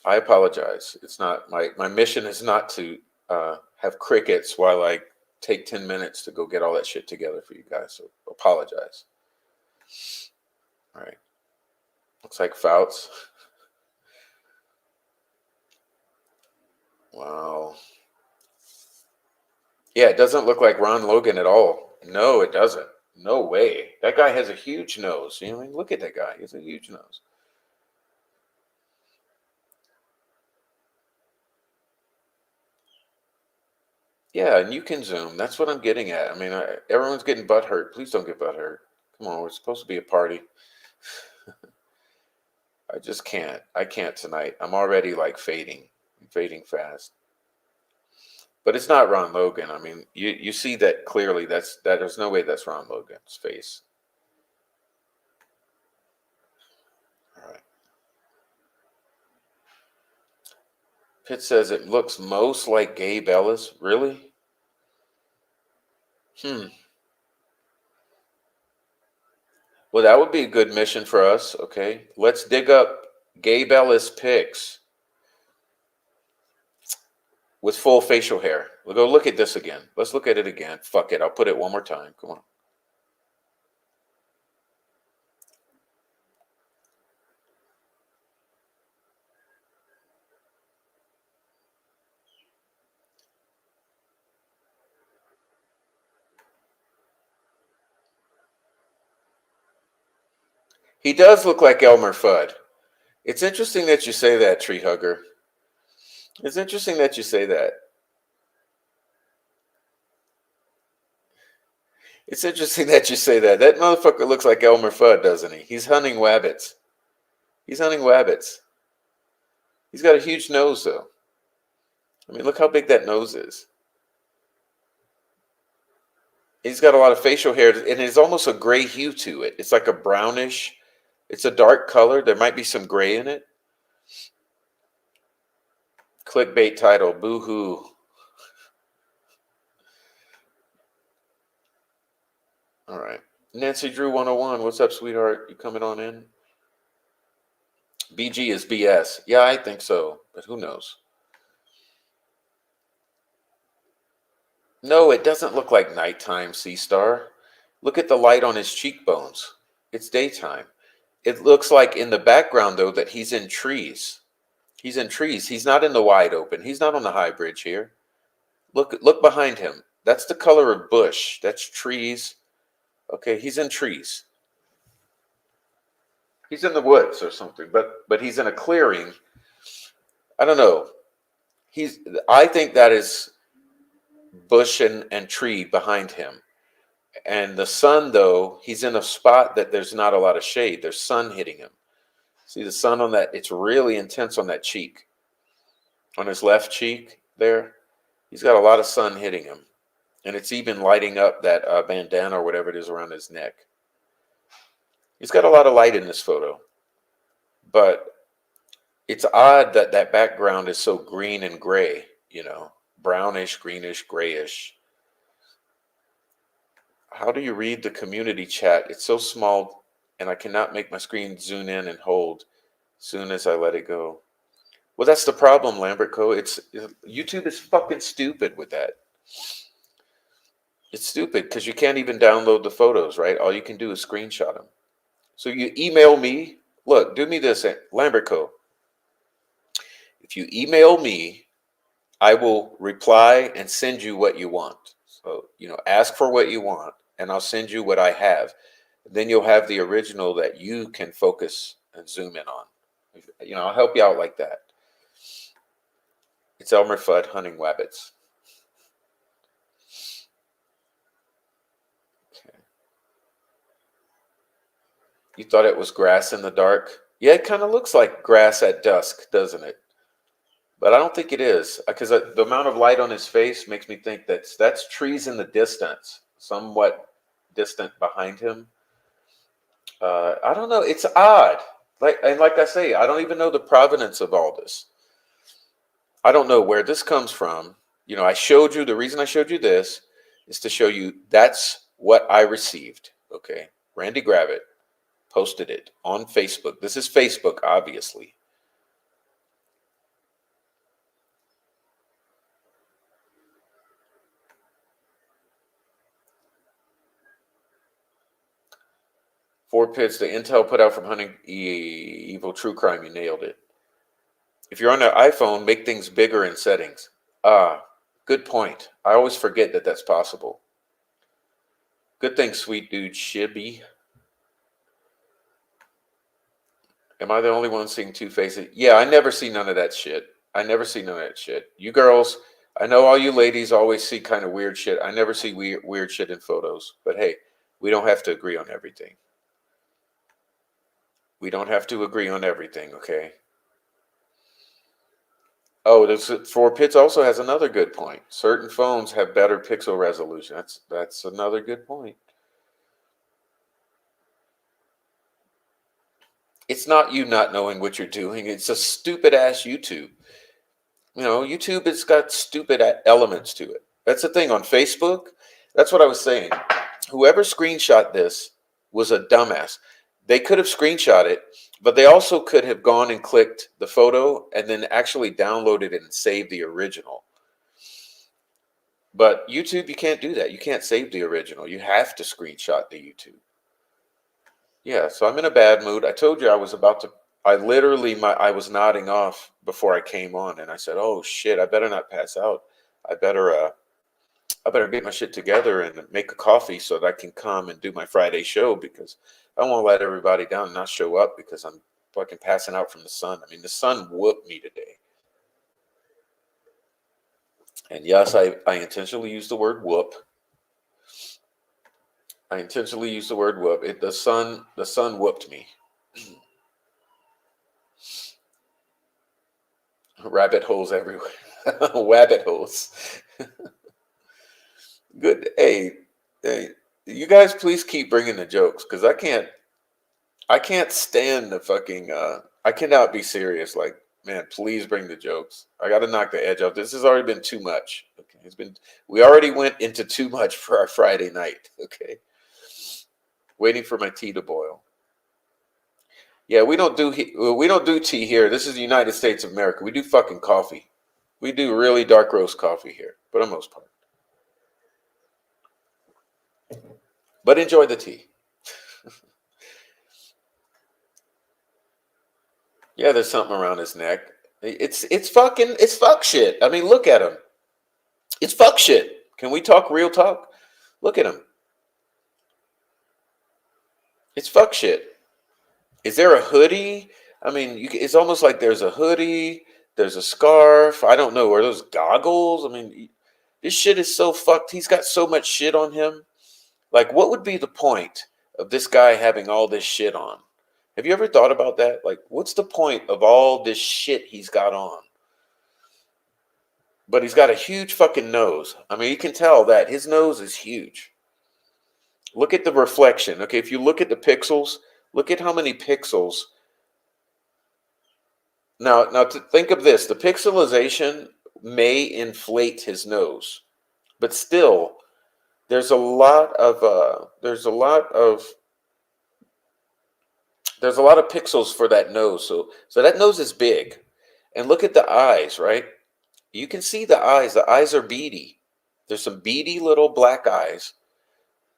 I apologize. It's not my mission is not to have crickets while I take 10 minutes to go get all that shit together for you guys. So apologize. All right. Looks like Fouts. Wow. Yeah, it doesn't look like Ron Logan at all. No, it doesn't. No way. That guy has a huge nose. I mean, look at that guy. He has a huge nose. Yeah, and you can zoom. That's what I'm getting at. I mean, everyone's getting butt hurt. Please don't get butt hurt. Come on, we're supposed to be a party. I just can't. I can't tonight. I'm already like fading. I'm fading fast. But it's not Ron Logan. I mean, you see that clearly. There's no way that's Ron Logan's face. All right. Pitt says it looks most like Gabe Ellis. Really? Hmm. Well, that would be a good mission for us. Okay. Let's dig up Gabe Ellis pics with full facial hair. We'll go look at this again. Let's look at it again. Fuck it. I'll put it one more time. Come on. He does look like Elmer Fudd. It's interesting that you say that, tree hugger. It's interesting that you say that. It's interesting that you say that. That motherfucker looks like Elmer Fudd, doesn't he? He's hunting wabbits. He's hunting wabbits. He's got a huge nose, though. I mean, look how big that nose is. He's got a lot of facial hair, and it's almost a gray hue to it. It's like a brownish. It's a dark color. There might be some gray in it. Clickbait title, boo hoo. All right. Nancy Drew 101. What's up, sweetheart? You coming on in? BG is BS. Yeah, I think so, but who knows? No, it doesn't look like nighttime, Sea Star. Look at the light on his cheekbones. It's daytime. It looks like in the background, though, that he's in trees. He's in trees. He's not in the wide open. He's not on the high bridge here. Look behind him. That's the color of bush. That's trees. Okay, he's in trees. He's in the woods or something, but he's in a clearing. I don't know. I think that is bush and tree behind him. And the sun, though, he's in a spot that there's not a lot of shade. There's sun hitting him. See the sun on that? It's really intense on that cheek. On his left cheek there, he's got a lot of sun hitting him. And it's even lighting up that bandana or whatever it is around his neck. He's got a lot of light in this photo. But it's odd that that background is so green and gray, brownish, greenish, grayish. How do you read the community chat? It's so small and I cannot make my screen zoom in and hold soon as I let it go. Well, that's the problem, Lambert Co. YouTube is fucking stupid with that. It's stupid because you can't even download the photos, right? All you can do is screenshot them. So you email me. Look, do me this, Lambert Co. If you email me, I will reply and send you what you want. So, ask for what you want, and I'll send you what I have. Then you'll have the original that you can focus and zoom in on. I'll help you out like that. It's Elmer Fudd hunting wabbits. Okay. You thought it was grass in the dark? Yeah, it kind of looks like grass at dusk, doesn't it? But I don't think it is, because the amount of light on his face makes me think that's trees in the distance, somewhat distant behind him. I don't know. It's odd. Like I say, I don't even know the provenance of all this. I don't know where this comes from. I showed you, the reason I showed you this is to show you that's what I received. Okay. Randy Gravett posted it on Facebook. This is Facebook, obviously. Four pits the Intel put out from hunting evil true crime. You nailed it. If you're on an iPhone, make things bigger in settings. Good point. I always forget that that's possible. Good thing, sweet dude Shibby. Am I the only one seeing two faces? Yeah, I never see none of that shit. You girls, I know all you ladies always see kind of weird shit. I never see weird shit in photos. But hey, we don't have to agree on everything. We don't have to agree on everything, okay? Oh, this Four Pits also has another good point. Certain phones have better pixel resolution. That's another good point. It's not you not knowing what you're doing. It's a stupid ass YouTube. YouTube has got stupid elements to it. That's the thing on Facebook. That's what I was saying. Whoever screenshot this was a dumbass. They could have screenshot it, but they also could have gone and clicked the photo and then actually downloaded it and saved the original. But YouTube, you can't do that. You can't save the original. You have to screenshot the YouTube. Yeah, so I'm in a bad mood. I told you I was about to. I was nodding off before I came on, and I said, "Oh shit, I better not pass out. I better I better get my shit together and make a coffee so that I can come and do my Friday show because I don't want to let everybody down and not show up because I'm fucking passing out from the sun. I mean, the sun whooped me today." And yes, I intentionally used the word whoop. I intentionally used the word whoop. The sun whooped me. Rabbit holes everywhere. Wabbit holes. Good. Hey, you guys, please keep bringing the jokes because I can't stand the fucking. I cannot be serious. Like, man, please bring the jokes. I got to knock the edge off. This has already been too much. Okay, it's been. We already went into too much for our Friday night. Okay, waiting for my tea to boil. Yeah, we don't do tea here. This is the United States of America. We do fucking coffee. We do really dark roast coffee here, for the most part. But enjoy the tea. Yeah, there's something around his neck. It's fuck shit. I mean, look at him. It's fuck shit. Can we talk real talk? Look at him. It's fuck shit. Is there a hoodie? I mean, it's almost like there's a hoodie. There's a scarf. I don't know. Are those goggles? I mean, this shit is so fucked. He's got so much shit on him. Like, what would be the point of this guy having all this shit on? Have you ever thought about that? Like, what's the point of all this shit he's got on? But he's got a huge fucking nose. I mean, you can tell that his nose is huge. Look at the reflection. Okay, if you look at the pixels, look at how many pixels. Now to think of this, the pixelization may inflate his nose, but still, there's a lot of pixels for that nose. So that nose is big, and look at the eyes, right? You can see the eyes. The eyes are beady. There's some beady little black eyes,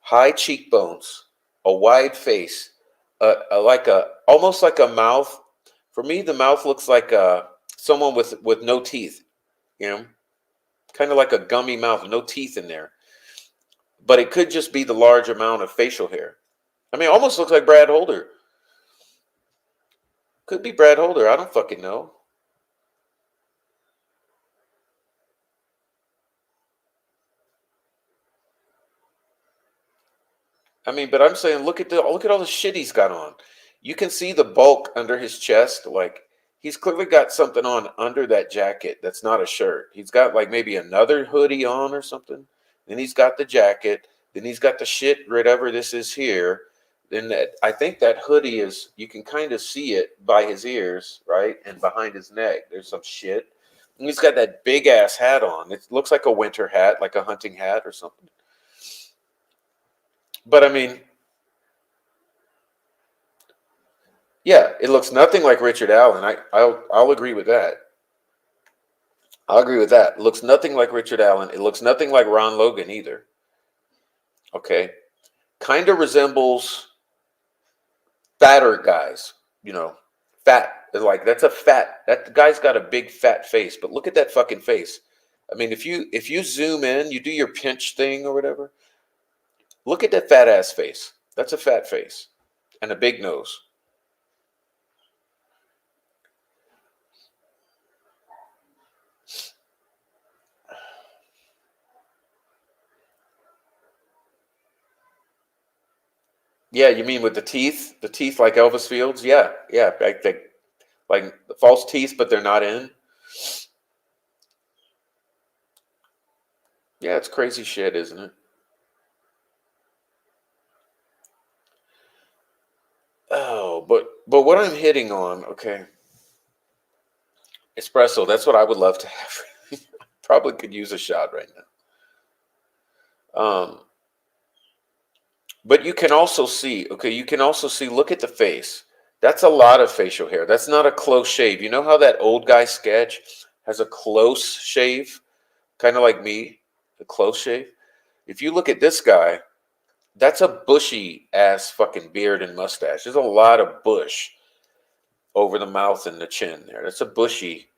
high cheekbones, a wide face, like a almost like a mouth. For me, the mouth looks like someone with no teeth. You know, kind of like a gummy mouth, no teeth in there. But it could just be the large amount of facial hair. I mean, it almost looks like Brad Holder. Could be Brad Holder. I don't fucking know. I mean, but I'm saying, look at all the shit he's got on. You can see the bulk under his chest. Like he's clearly got something on under that jacket. That's not a shirt. He's got like maybe another hoodie on or something. Then he's got the jacket. Then he's got the shit, whatever this is here. Then I think that hoodie is. You can kind of see it by his ears, right, and behind his neck. There's some shit. And he's got that big ass hat on. It looks like a winter hat, like a hunting hat or something. But I mean, yeah, it looks nothing like Richard Allen. I'll agree with that. I'll agree with that. It looks nothing like Richard Allen. It looks nothing like Ron Logan either. Okay, kind of resembles fatter guys. You know, fat. Like that's a fat. That guy's got a big fat face. But look at that fucking face. I mean, if you zoom in, you do your pinch thing or whatever. Look at that fat ass face. That's a fat face and a big nose. Yeah, you mean with the teeth? The teeth like Elvis Fields? Yeah, yeah. Like false teeth, but they're not in. Yeah, it's crazy shit, isn't it? Oh, but what I'm hitting on, okay, espresso. That's what I would love to have. Probably could use a shot right now. Um, but you can also see, okay, look at the face. That's a lot of facial hair. That's not a close shave. You know how that old guy sketch has a close shave, kind of like me, a close shave? If you look at this guy, that's a bushy ass fucking beard and mustache. There's a lot of bush over the mouth and the chin there. That's a bushy,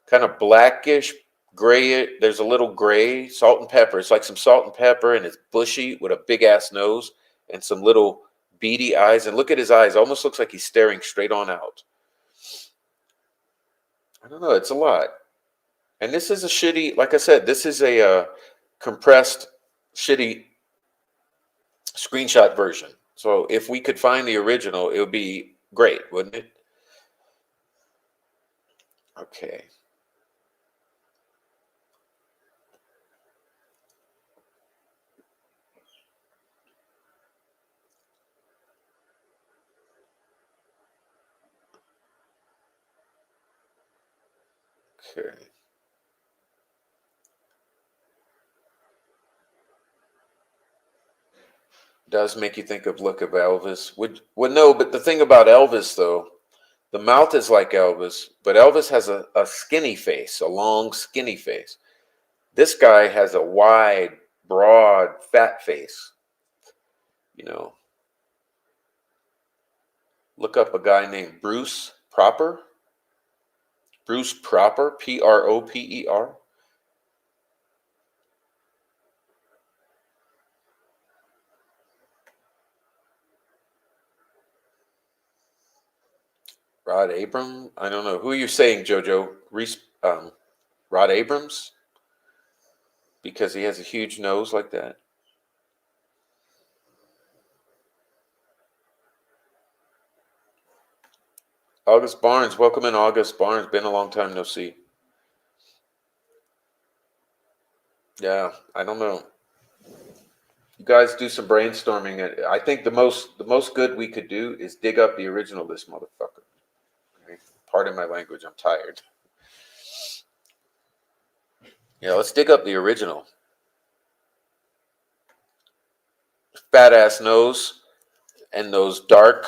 kind of blackish, gray. There's a little gray, salt and pepper. It's like some salt and pepper, and it's bushy with a big ass nose and some little beady eyes. And look at his eyes. Almost looks like he's staring straight on out. I don't know. It's a lot. And this is a shitty, like I said, this is a compressed, shitty screenshot version. So if we could find the original, it would be great, wouldn't it? Okay. Okay. Does make you think of look of Elvis. Would no, but the thing about Elvis though, the mouth is like Elvis, but Elvis has a skinny face, a long skinny face. This guy has a wide, broad, fat face. You know, look up a guy named Bruce Proper. Bruce Proper, Proper. Rod Abram. I don't know who you're saying, Jojo. Rod Abrams, because he has a huge nose like that. August Barnes, welcome in, August Barnes. Been a long time no see. Yeah, I don't know. You guys do some brainstorming. I think the most good we could do is dig up the original of this motherfucker. Okay? Pardon my language. I'm tired. Yeah, let's dig up the original. Fat ass nose and those dark,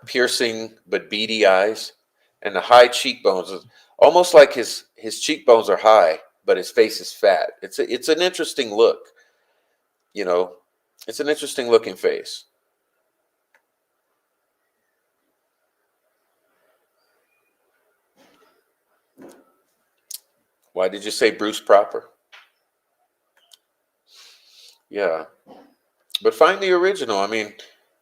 piercing but beady eyes, and the high cheekbones. Almost like his cheekbones are high, but his face is fat. It's an interesting look. You know, it's an interesting looking face. Why did you say Bruce Proper? Yeah, but find the original. I mean,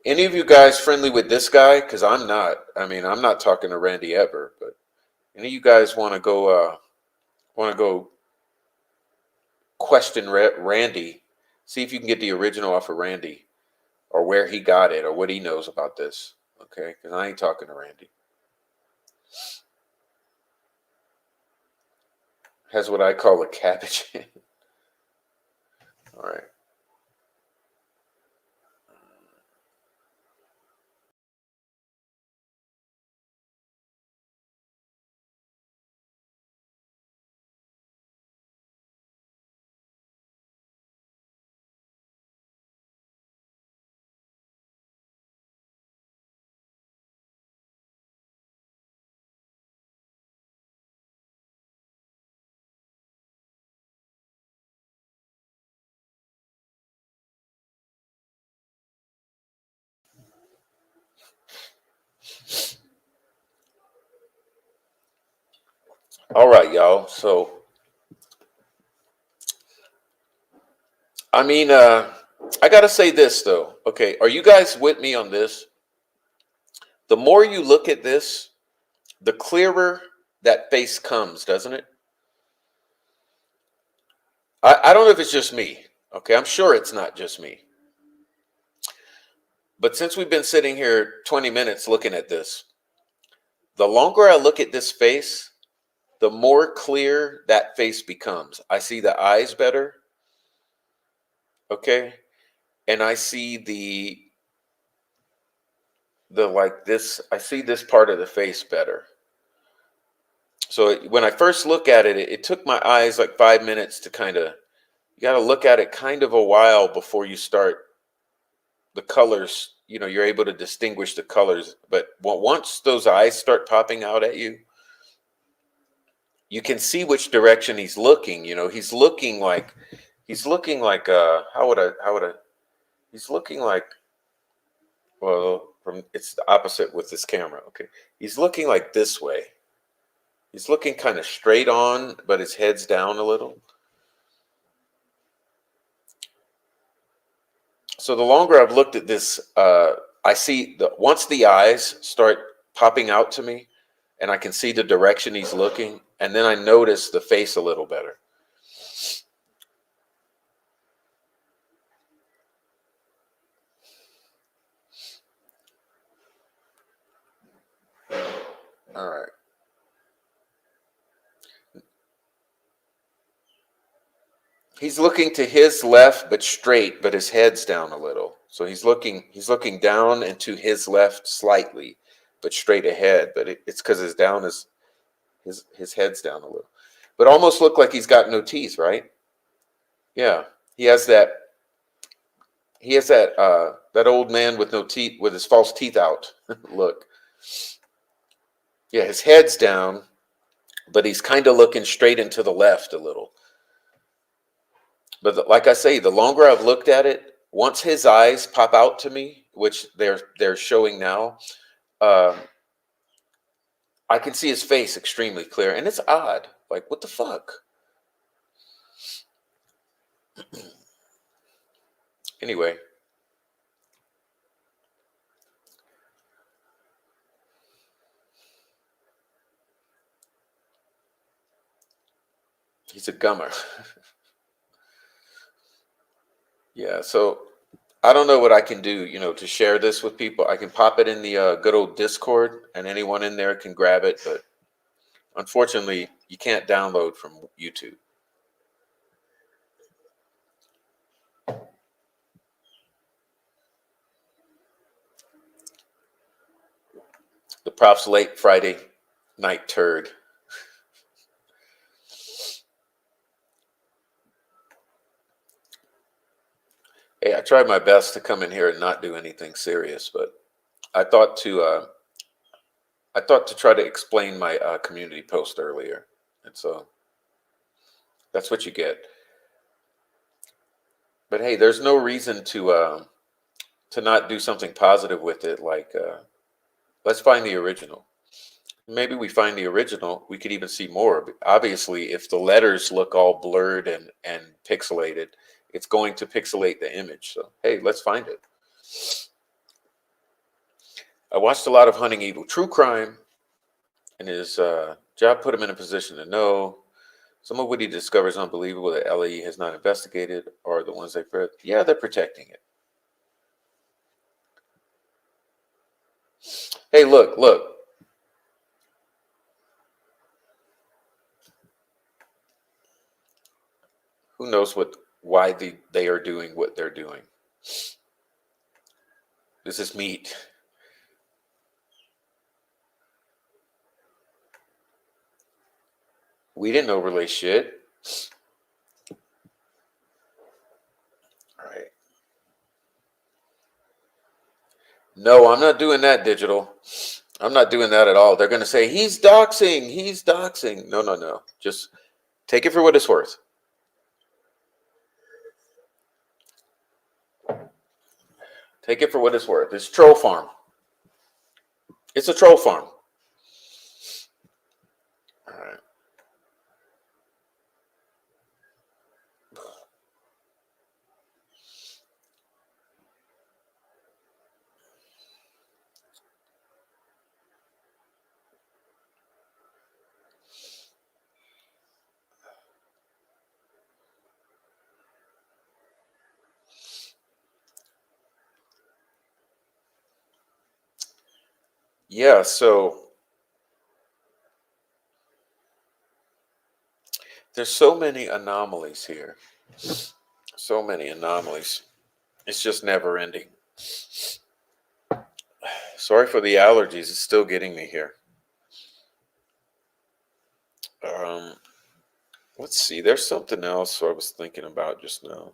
any of you guys friendly with this guy? Because I'm not. I mean, I'm not talking to Randy ever. But any of you guys want to go question Randy? See if you can get the original off of Randy, or where he got it, or what he knows about this. Okay, because I ain't talking to Randy. Has what I call a cabbage. All right. All right, y'all. So, I mean, I gotta say this though. Okay, are you guys with me on this? The more you look at this, the clearer that face comes, doesn't it? I don't know if it's just me. Okay, I'm sure it's not just me. But since we've been sitting here 20 minutes looking at this, the longer I look at this face, the more clear that face becomes. I see the eyes better, okay? And I see the like this, I see this part of the face better. So when I first look at it, it took my eyes like 5 minutes to kind of You got to look at it kind of a while before you start the colors. You're able to distinguish the colors. But once those eyes start popping out at you, you can see which direction he's looking. He's looking like he's looking like, well, it's the opposite with this camera. Okay. He's looking like this way. He's looking kind of straight on, but his head's down a little. So the longer I've looked at this, I see once the eyes start popping out to me, and I can see the direction he's looking, and then I notice the face a little better. All right. He's looking to his left, but straight, but his head's down a little. So he's looking down and to his left slightly, but straight ahead. But it's because his head's down a little. But almost look like he's got no teeth, right? Yeah. He has that that old man with no teeth, with his false teeth out. Look. Yeah, his head's down, but he's kind of looking straight into the left a little. But like I say, the longer I've looked at it, once his eyes pop out to me, which they're showing now, I can see his face extremely clear, and it's odd. Like, what the fuck? Anyway, he's a gummer. Yeah, so I don't know what I can do, to share this with people. I can pop it in the good old Discord, and anyone in there can grab it. But unfortunately, you can't download from YouTube. The Prof's late Friday night turd. Hey, I tried my best to come in here and not do anything serious, but I thought to try to explain my community post earlier, and so that's what you get. But hey, there's no reason to not do something positive with it. Like, let's find the original. Maybe we find the original, we could even see more. But obviously, if the letters look all blurred and pixelated, it's going to pixelate the image. So hey, let's find it. I watched a lot of Hunting Evil true crime, and his job put him in a position to know. Some of what he discovers unbelievable that LAE has not investigated are the ones they've read. Yeah, they're protecting it. Hey, look. Who knows why they are doing what they're doing? This is meat. We didn't overlay shit. All right. No, I'm not doing that, digital. I'm not doing that at all. They're going to say, he's doxing. He's doxing. No. Just take it for what it's worth. Take it for what it's worth. It's troll farm. It's a troll farm. All right. Yeah, so there's so many anomalies here. So many anomalies. It's just never ending. Sorry for the allergies. It's still getting me here. Let's see. There's something else I was thinking about just now.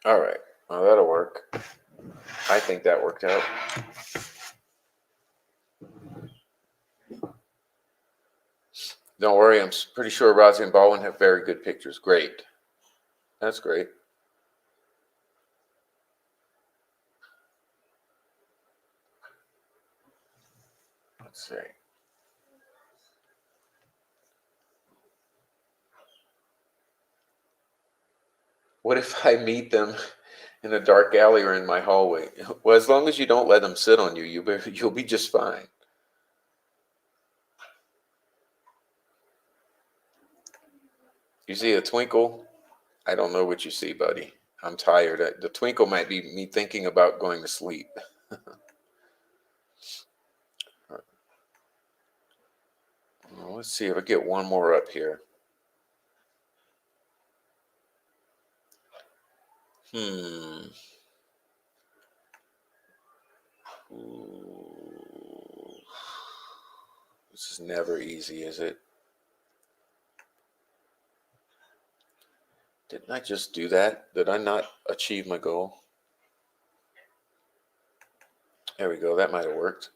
All right. Well, that'll work. I think that worked out. Don't worry. I'm pretty sure Rosie and Baldwin have very good pictures. Great. That's great. Let's see. What if I meet them in a dark alley or in my hallway? Well, as long as you don't let them sit on you, you'll be just fine. You see a twinkle? I don't know what you see, buddy. I'm tired. The twinkle might be me thinking about going to sleep. Well, let's see if I get one more up here. Ooh. This is never easy, is it? Didn't I just do that? Did I not achieve my goal? There we go. That might have worked.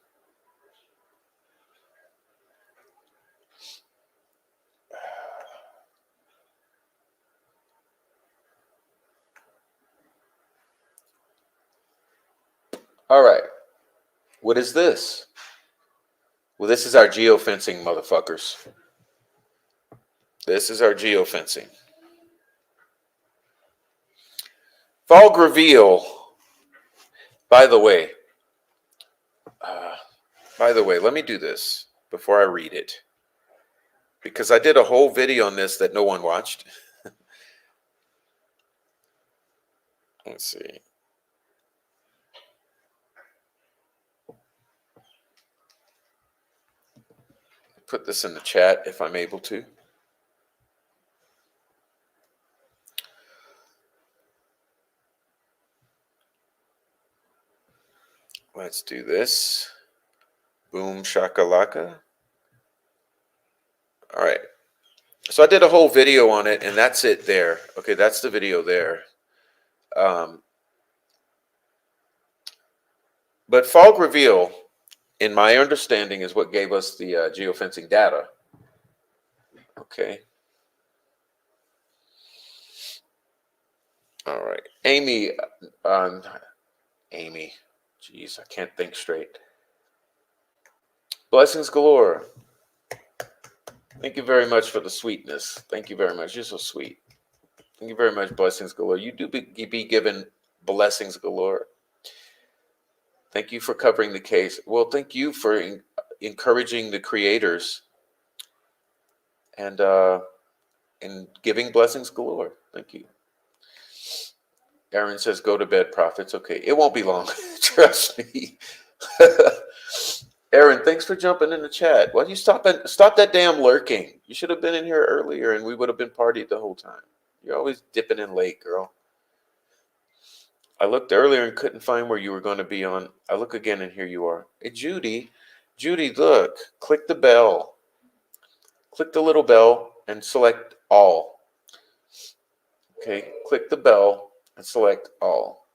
All right. What is this? Well, this is our geofencing, motherfuckers. This is our geofencing. Fog reveal. By the way, let me do this before I read it, because I did a whole video on this that no one watched. Let's see. Put this in the chat if I'm able to. Let's do this. Boom shakalaka. All right. So I did a whole video on it, and that's it there. Okay, that's the video there. But fog reveal, in my understanding, is what gave us the geofencing data. Okay. All right. Amy. Jeez, I can't think straight. Blessings galore. Thank you very much for the sweetness. Thank you very much. You're so sweet. Thank you very much, blessings galore. You do be given blessings galore. Thank you for covering the case. Well, thank you for encouraging the creators and giving blessings galore. Thank you. Aaron says, "Go to bed, prophets." Okay, it won't be long. Trust me. Aaron, thanks for jumping in the chat. Why don't you stop that damn lurking? You should have been in here earlier, and we would have been partied the whole time. You're always dipping in late, girl. I looked earlier and couldn't find where you were going to be on. I look again, and here you are. Hey, Judy. Judy, look. Click the bell. Click the little bell and select all. Okay, click the bell and select all.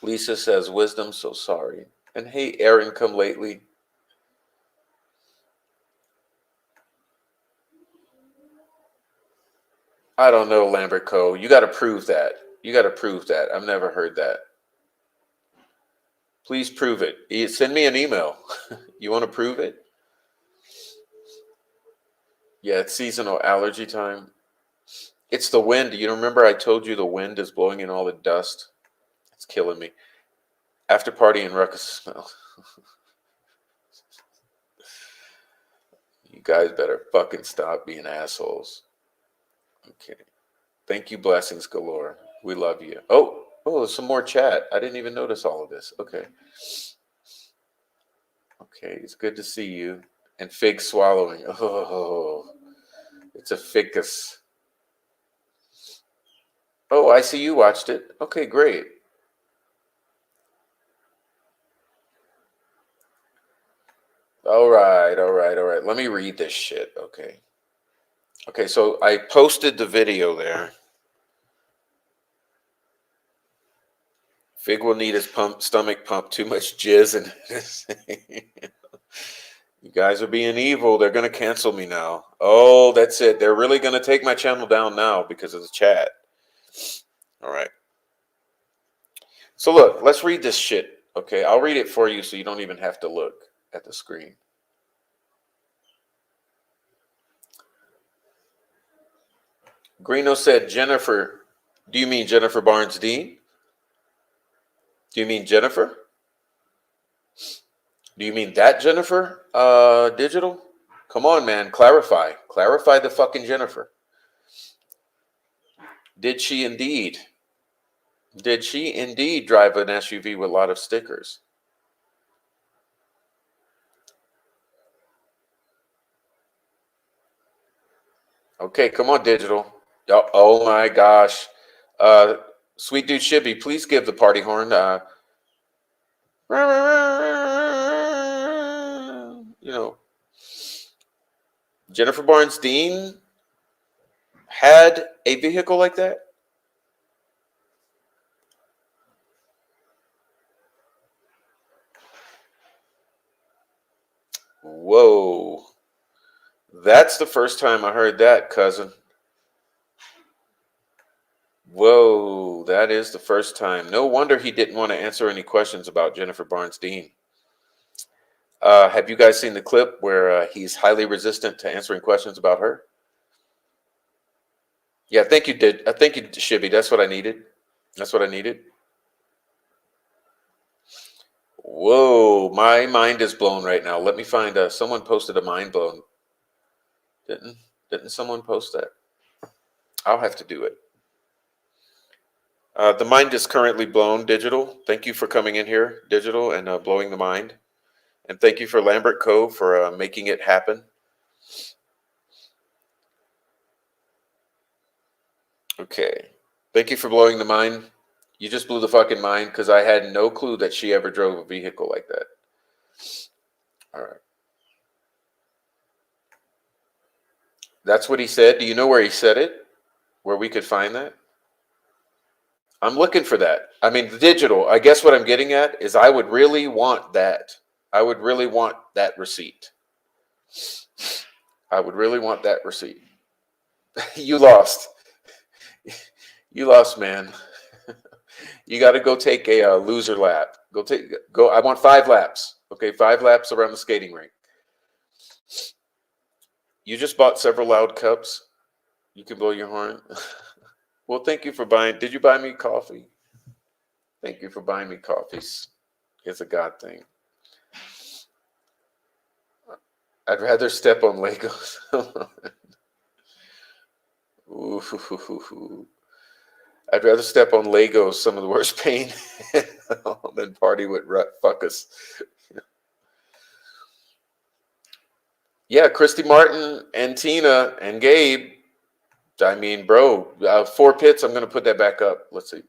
Lisa says, wisdom, so sorry. And hey, Aaron, come lately. I don't know, Lambert Co. You got to prove that. You got to prove that. I've never heard that. Please prove it. Send me an email. You want to prove it? Yeah, it's seasonal allergy time. It's the wind. You remember I told you the wind is blowing in all the dust? It's killing me. After party and ruckus smell. You guys better fucking stop being assholes. Okay. Thank you, blessings galore. We love you. Oh, some more chat. I didn't even notice all of this. Okay. Okay, it's good to see you. And fig swallowing. Oh, it's a ficus. Oh, I see you watched it. Okay, great. All right, all right, all right. Let me read this shit. Okay. Okay, so I posted the video there. Fig will need his stomach pump. Too much jizz and you guys are being evil. They're gonna cancel me now. Oh, that's it. They're really gonna take my channel down now because of the chat. All right. So look, let's read this shit. Okay, I'll read it for you so you don't even have to look at the screen. Greeno said, Jennifer. Do you mean Jennifer Barnes Dean? Do you mean Jennifer? Do you mean that Jennifer? Digital? Come on, man. Clarify. Clarify the fucking Jennifer. Did she indeed? Did she indeed drive an SUV with a lot of stickers? Okay, come on, digital. Oh my gosh. Sweet dude Shibby, please give the party horn. You know, Jennifer Barnes Dean had a vehicle like that? Whoa. That's the first time I heard that, cousin. Whoa, that is the first time. No wonder he didn't want to answer any questions about Jennifer Barnes Dean. Have you guys seen the clip where he's highly resistant to answering questions about her? Yeah, I think you did. I think you, Shibby. That's what I needed. That's what I needed. Whoa, my mind is blown right now. Let me find. Someone posted a mind blown. Didn't someone post that? I'll have to do it. The mind is currently blown, Digital. Thank you for coming in here, Digital, and blowing the mind. And thank you for Lambert Co. for making it happen. Okay. Thank you for blowing the mind. You just blew the fucking mind because I had no clue that she ever drove a vehicle like that. All right. That's what he said. Do you know where he said it? Where we could find that? I'm looking for that. I mean, the digital. I guess what I'm getting at is I would really want that. I would really want that receipt. I would really want that receipt. You lost. You lost, man. You got to go take a loser lap. Go. I want 5 laps. Okay, 5 laps around the skating rink. You just bought several loud cups. You can blow your horn. Well, thank you for buying. Did you buy me coffee? Thank you for buying me coffees. It's a God thing. I'd rather step on Legos. Ooh. I'd rather step on Legos, some of the worst pain, than party with fuckers. Yeah, Christy Martin and Tina and Gabe. I mean, bro, 4 pits. I'm going to put that back up. Let's see.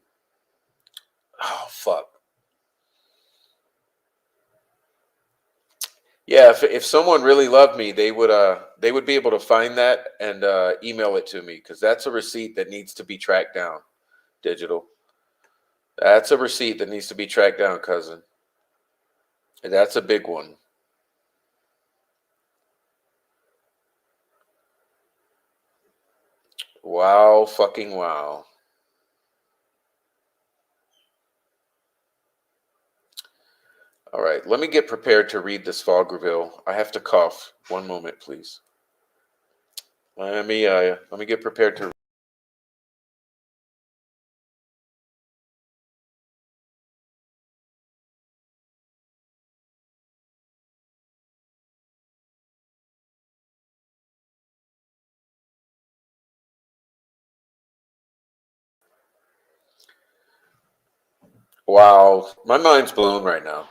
Oh, fuck. Yeah, if someone really loved me, they would be able to find that and email it to me because that's a receipt that needs to be tracked down, Digital. That's a receipt that needs to be tracked down, cousin. That's a big one. Wow, fucking wow. All right, let me get prepared to read this fog reveal. I have to cough. One moment, please. Let me get prepared to. Wow, my mind's blown right now.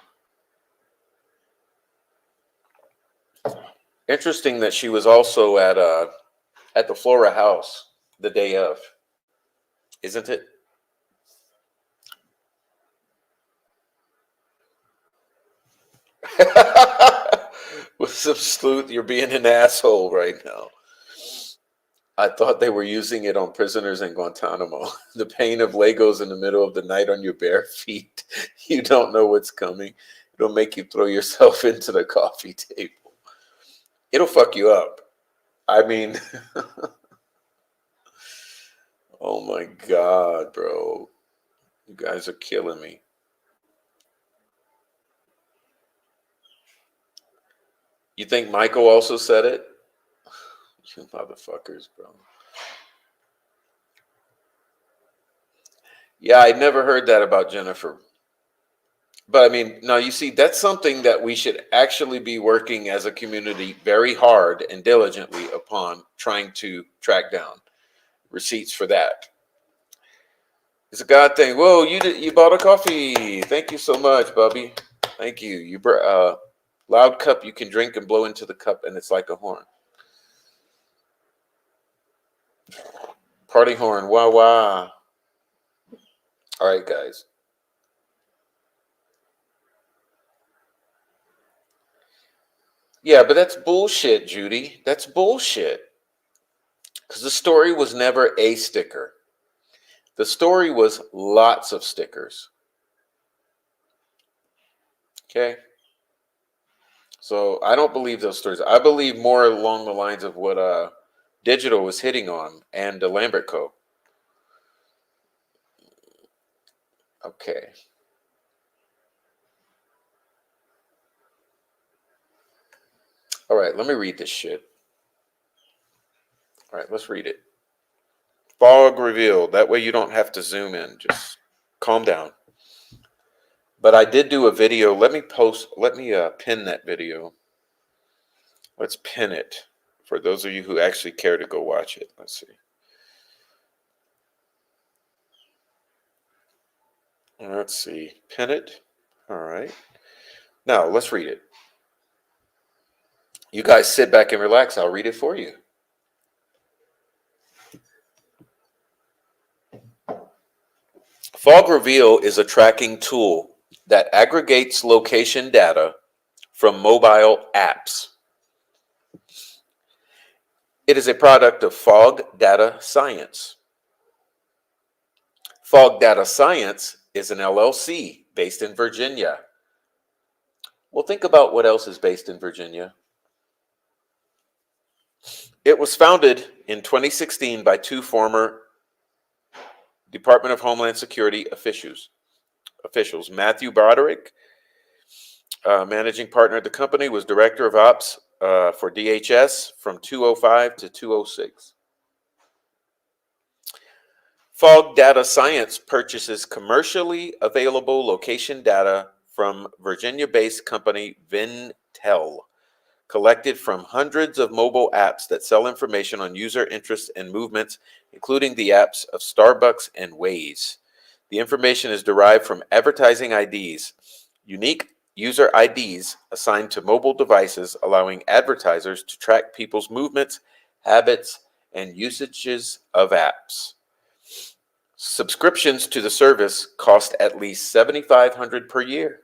Interesting that she was also at the Flora house the day of, isn't it? With some sleuth, you're being an asshole right now. I thought they were using it on prisoners in Guantanamo. The pain of Legos in the middle of the night on your bare feet. You don't know what's coming. It'll make you throw yourself into the coffee table. It'll fuck you up. I mean, oh my God, bro. You guys are killing me. You think Michael also said it? You motherfuckers, bro. Yeah, I never heard that about Jennifer. But I mean, now you see, that's something that we should actually be working as a community very hard and diligently upon trying to track down receipts for that. It's a God thing. Whoa, you bought a coffee. Thank you so much, Bubby. Thank you. Loud cup you can drink and blow into the cup, and it's like a horn. Party horn. Wah wah. All right, guys. Yeah, but that's bullshit, Judy. That's bullshit. Because the story was never a sticker. The story was lots of stickers. Okay? So I don't believe those stories. I believe more along the lines of what Digital was hitting on and the Lambert Co. Okay. All right, let me read this shit. All right, let's read it. Fog reveal. That way you don't have to zoom in. Just calm down. But I did do a video. Let me pin that video. Let's pin it for those of you who actually care to go watch it. Let's see. Let's see. Pin it. All right. Now let's read it. You guys sit back and relax. I'll read it for you. Fog Reveal is a tracking tool that aggregates location data from mobile apps. It is a product of Fog Data Science. Fog Data Science is an LLC based in Virginia. Well, think about what else is based in Virginia. It was founded in 2016 by two former Department of Homeland Security officials. Matthew Broderick, managing partner at the company, was director of ops for DHS from 2005 to 2006. Fog Data Science purchases commercially available location data from Virginia-based company Vintel, collected from hundreds of mobile apps that sell information on user interests and movements, including the apps of Starbucks and Waze. The information is derived from advertising IDs, unique user IDs assigned to mobile devices, allowing advertisers to track people's movements, habits, and usages of apps. Subscriptions to the service cost at least $7,500 per year.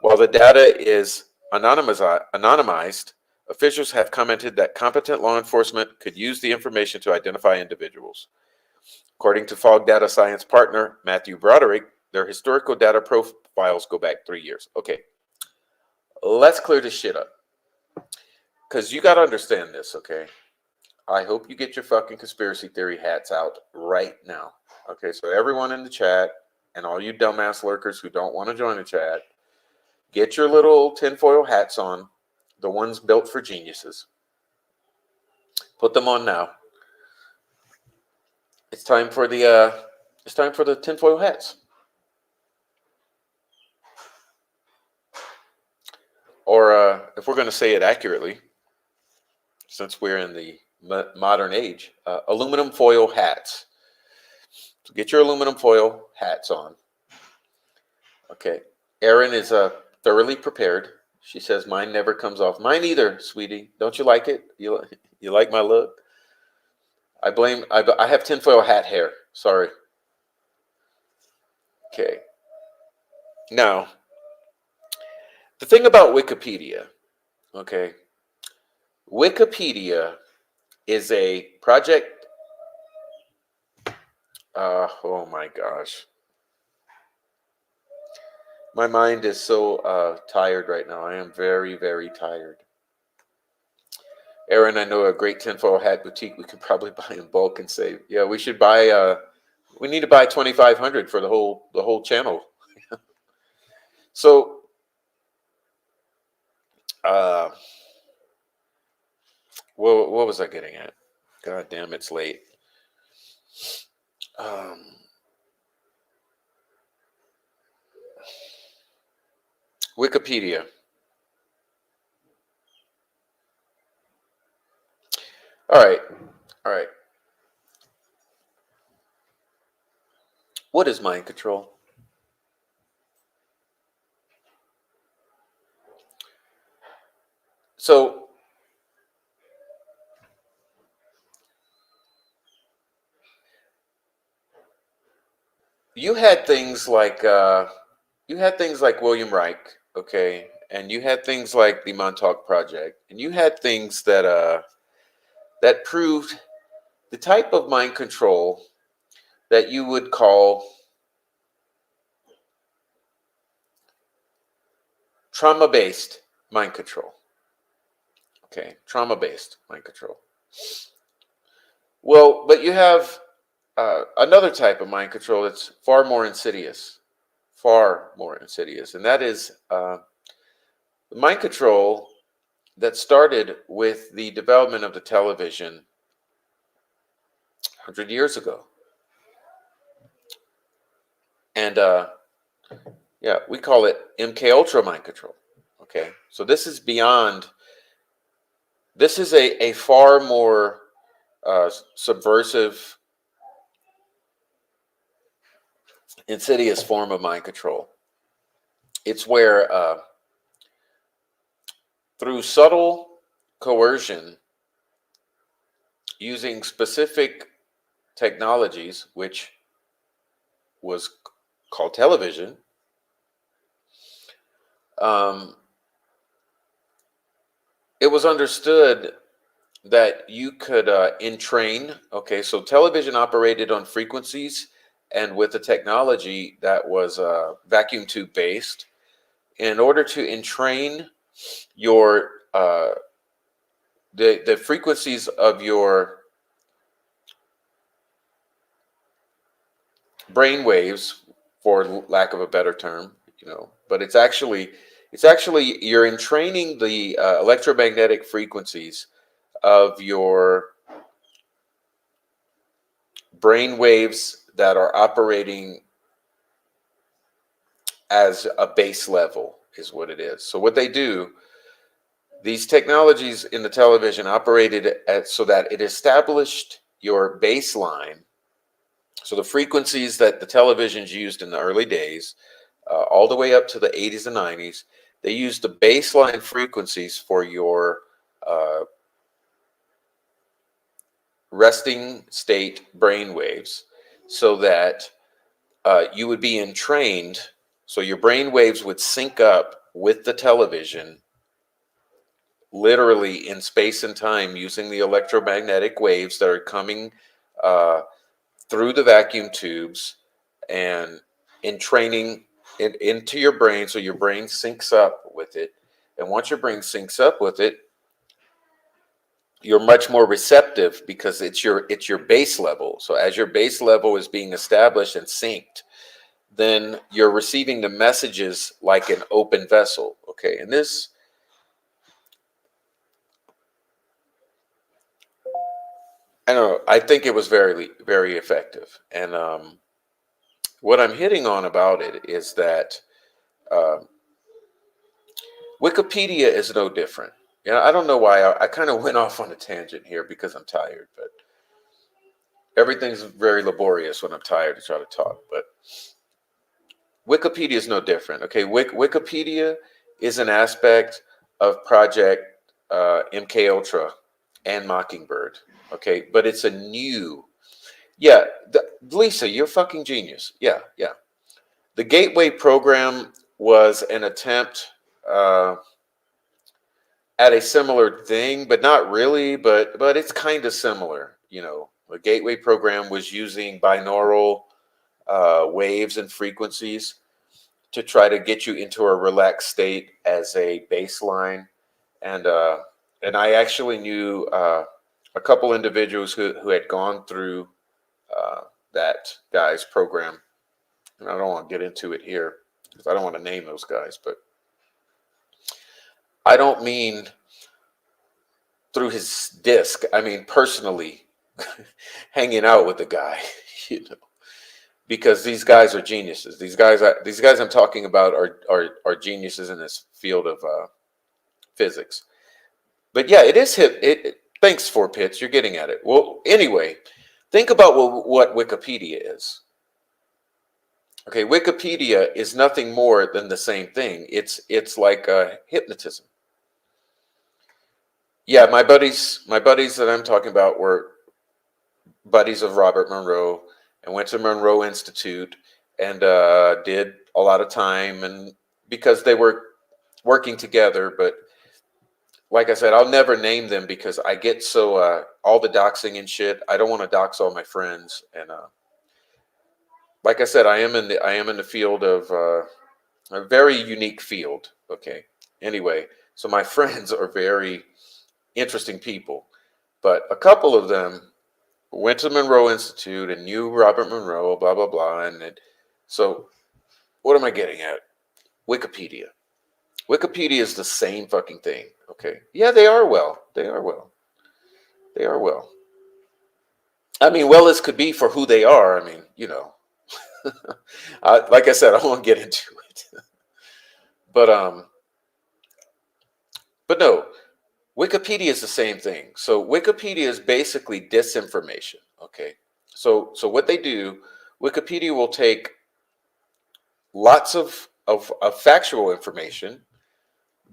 While the data is anonymized, officials have commented that competent law enforcement could use the information to identify individuals. According to Fog Data Science partner Matthew Broderick, their historical data profiles go back 3 years. Okay, let's clear this shit up. Because you got to understand this, okay? I hope you get your fucking conspiracy theory hats out right now. Okay, so everyone in the chat and all you dumbass lurkers who don't want to join the chat, get your little tinfoil hats on, the ones built for geniuses. Put them on now. It's time for the tinfoil hats. Or if we're going to say it accurately, since we're in the modern age, aluminum foil hats. So get your aluminum foil hats on. Okay. Erin is thoroughly prepared. She says mine never comes off. Mine either, sweetie. Don't you like it? You like my look? I have tinfoil hat hair. Sorry. Okay. Now, the thing about Wikipedia, okay, Wikipedia is a project. Oh my gosh. My mind is so tired right now. I am very, very tired. Erin, I know a great tinfoil hat boutique we could probably buy in bulk and save. Yeah, we should buy. We need to buy 2,500 for the whole channel. So, what was I getting at? God damn, it's late. Wikipedia. All right. What is mind control? So, you had things like William Reich, okay, and you had things like the Montauk Project, and you had things that proved the type of mind control that you would call trauma-based mind control. Okay, trauma-based mind control. Well, but you have another type of mind control that's far more insidious, and that is mind control that started with the development of the television 100 years ago. And yeah, we call it MK Ultra mind control. Okay, so this is beyond. This is a far more subversive, insidious form of mind control. It's where through subtle coercion, using specific technologies, which was called television, it was understood that you could entrain. Okay, so television operated on frequencies and with a technology that was vacuum tube based. In order to entrain your the frequencies of your brain waves, for lack of a better term, but it's actually you're entraining the electromagnetic frequencies of your brain waves that are operating as a base level is what it is. So what they do, these technologies in the television operated so that it established your baseline. So the frequencies that the televisions used in the early days, all the way up to the 80s and 90s, they used the baseline frequencies for your resting state brain waves, so that you would be entrained. So your brain waves would sync up with the television, literally in space and time, using the electromagnetic waves that are coming through the vacuum tubes and in training it into your brain, so your brain syncs up with it. And once your brain syncs up with it, you're much more receptive because it's your base level. So as your base level is being established and synced, then you're receiving the messages like an open vessel. Okay, and this, I don't know, I think it was very, very effective. And what I'm hitting on about it is that uh, Wikipedia is no different. Yeah, I don't know why I kind of went off on a tangent here because I'm tired, but everything's very laborious when I'm tired to try to talk. But Wikipedia is no different. Okay, Wikipedia is an aspect of Project MK Ultra and Mockingbird. Okay, but it's a new. Yeah, Lisa, you're a fucking genius. Yeah, yeah. The Gateway program was an attempt at a similar thing, but not really. But it's kind of similar. You know, the Gateway program was using binaural waves and frequencies to try to get you into a relaxed state as a baseline. And I actually knew a couple individuals who had gone through that guy's program. And I don't want to get into it here because I don't want to name those guys, but I don't mean through his disc. I mean personally hanging out with the guy, you know, because these guys are geniuses. These guys I'm talking about are geniuses in this field of physics. But yeah, it is hip. Thanks, 4 Pits. You're getting at it. Well, anyway, think about what Wikipedia is. Okay, Wikipedia is nothing more than the same thing. It's like hypnotism. Yeah, my buddies that I'm talking about were buddies of Robert Monroe and went to Monroe Institute and did a lot of time and because they were working together. But like I said, I'll never name them because I get so all the doxing and shit. I don't want to dox all my friends. And like I said, I am in the field of a very unique field. Okay. Anyway, so my friends are very interesting people, but a couple of them went to Monroe Institute and knew Robert Monroe, blah blah blah. So what am I getting at? Wikipedia. Wikipedia is the same fucking thing. Okay. Yeah, they are well. They are well. They are well. I mean, well as could be for who they are. I mean, you know, like I said, I won't get into it. But but no, Wikipedia is the same thing. So Wikipedia is basically disinformation. Okay. So what they do, Wikipedia will take lots of factual information,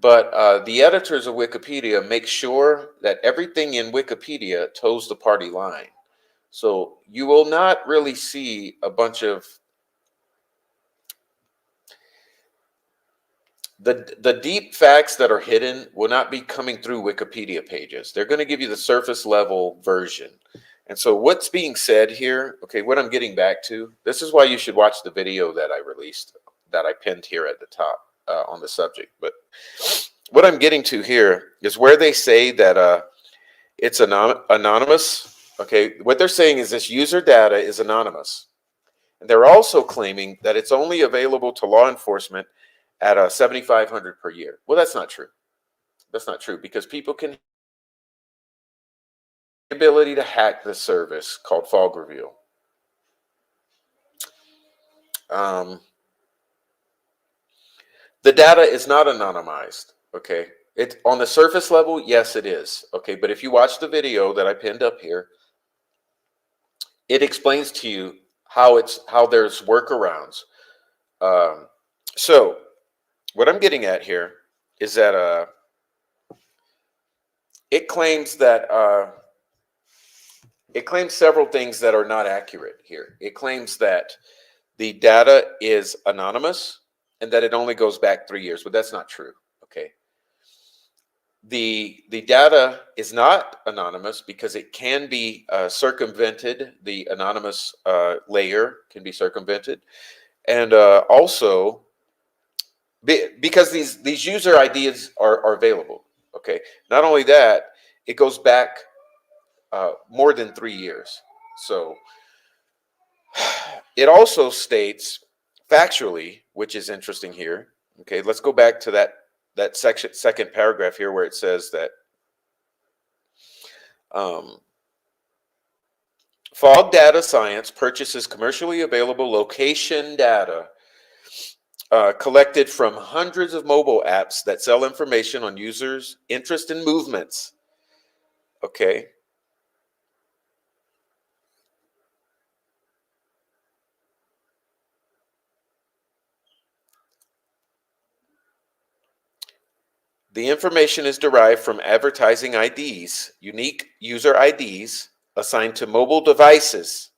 but the editors of Wikipedia make sure that everything in Wikipedia toes the party line. So you will not really see a bunch of the deep facts that are hidden will not be coming through Wikipedia pages. They're going to give you the surface level version. And so what's being said here, okay, what I'm getting back to, this is why you should watch the video that I released, that I pinned here at the top on the subject. But what I'm getting to here is where they say that it's anonymous. Okay, what they're saying is this user data is anonymous. And they're also claiming that it's only available to law enforcement at $7,500 per year. Well, that's not true. That's not true because people can have the ability to hack this service called Fog Reveal. The data is not anonymized. Okay, it on the surface level, yes, it is. Okay, but if you watch the video that I pinned up here, it explains to you how there's workarounds. So what I'm getting at here is that it claims that it claims several things that are not accurate here. It claims that the data is anonymous and that it only goes back 3 years, but that's not true. Okay. the data is not anonymous because it can be circumvented. The anonymous layer can be circumvented, and also because these user IDs are available. Okay, not only that, it goes back more than 3 years. So it also states factually, which is interesting here. Okay, let's go back to that second paragraph here where it says that fog data science purchases commercially available location data collected from hundreds of mobile apps that sell information on users' interest and movements. Okay. The information is derived from advertising IDs, unique user IDs assigned to mobile devices,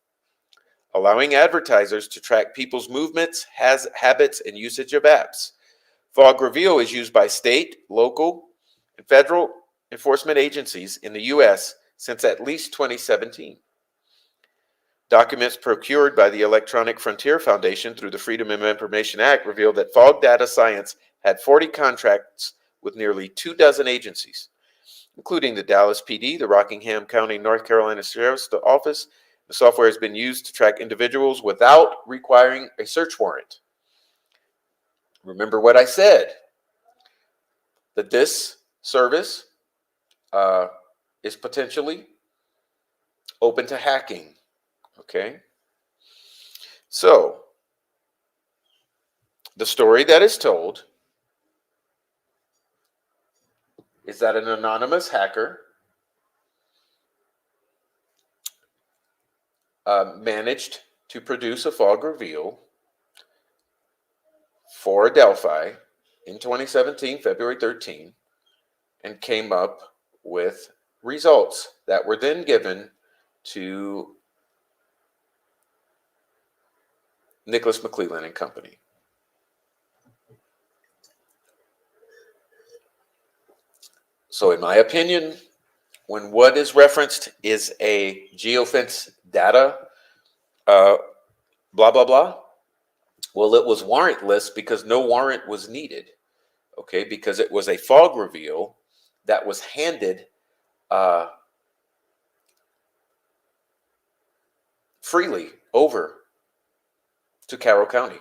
allowing advertisers to track people's movements, habits, and usage of apps. Fog Reveal is used by state, local, and federal enforcement agencies in the U.S. since at least 2017. Documents procured by the Electronic Frontier Foundation through the Freedom of Information Act revealed that Fog Data Science had 40 contracts with nearly 24 agencies, including the Dallas PD, the Rockingham County, North Carolina Sheriff's Office. The software has been used to track individuals without requiring a search warrant. Remember what I said, that this service is potentially open to hacking. Okay? So, the story that is told is that an anonymous hacker managed to produce a fog reveal for Delphi in 2017, February 13, and came up with results that were then given to Nicholas McClelland and Company. So in my opinion, when what is referenced is a geofence data, blah, blah, blah, well, it was warrantless because no warrant was needed, okay, because it was a fog reveal that was handed freely over to Carroll County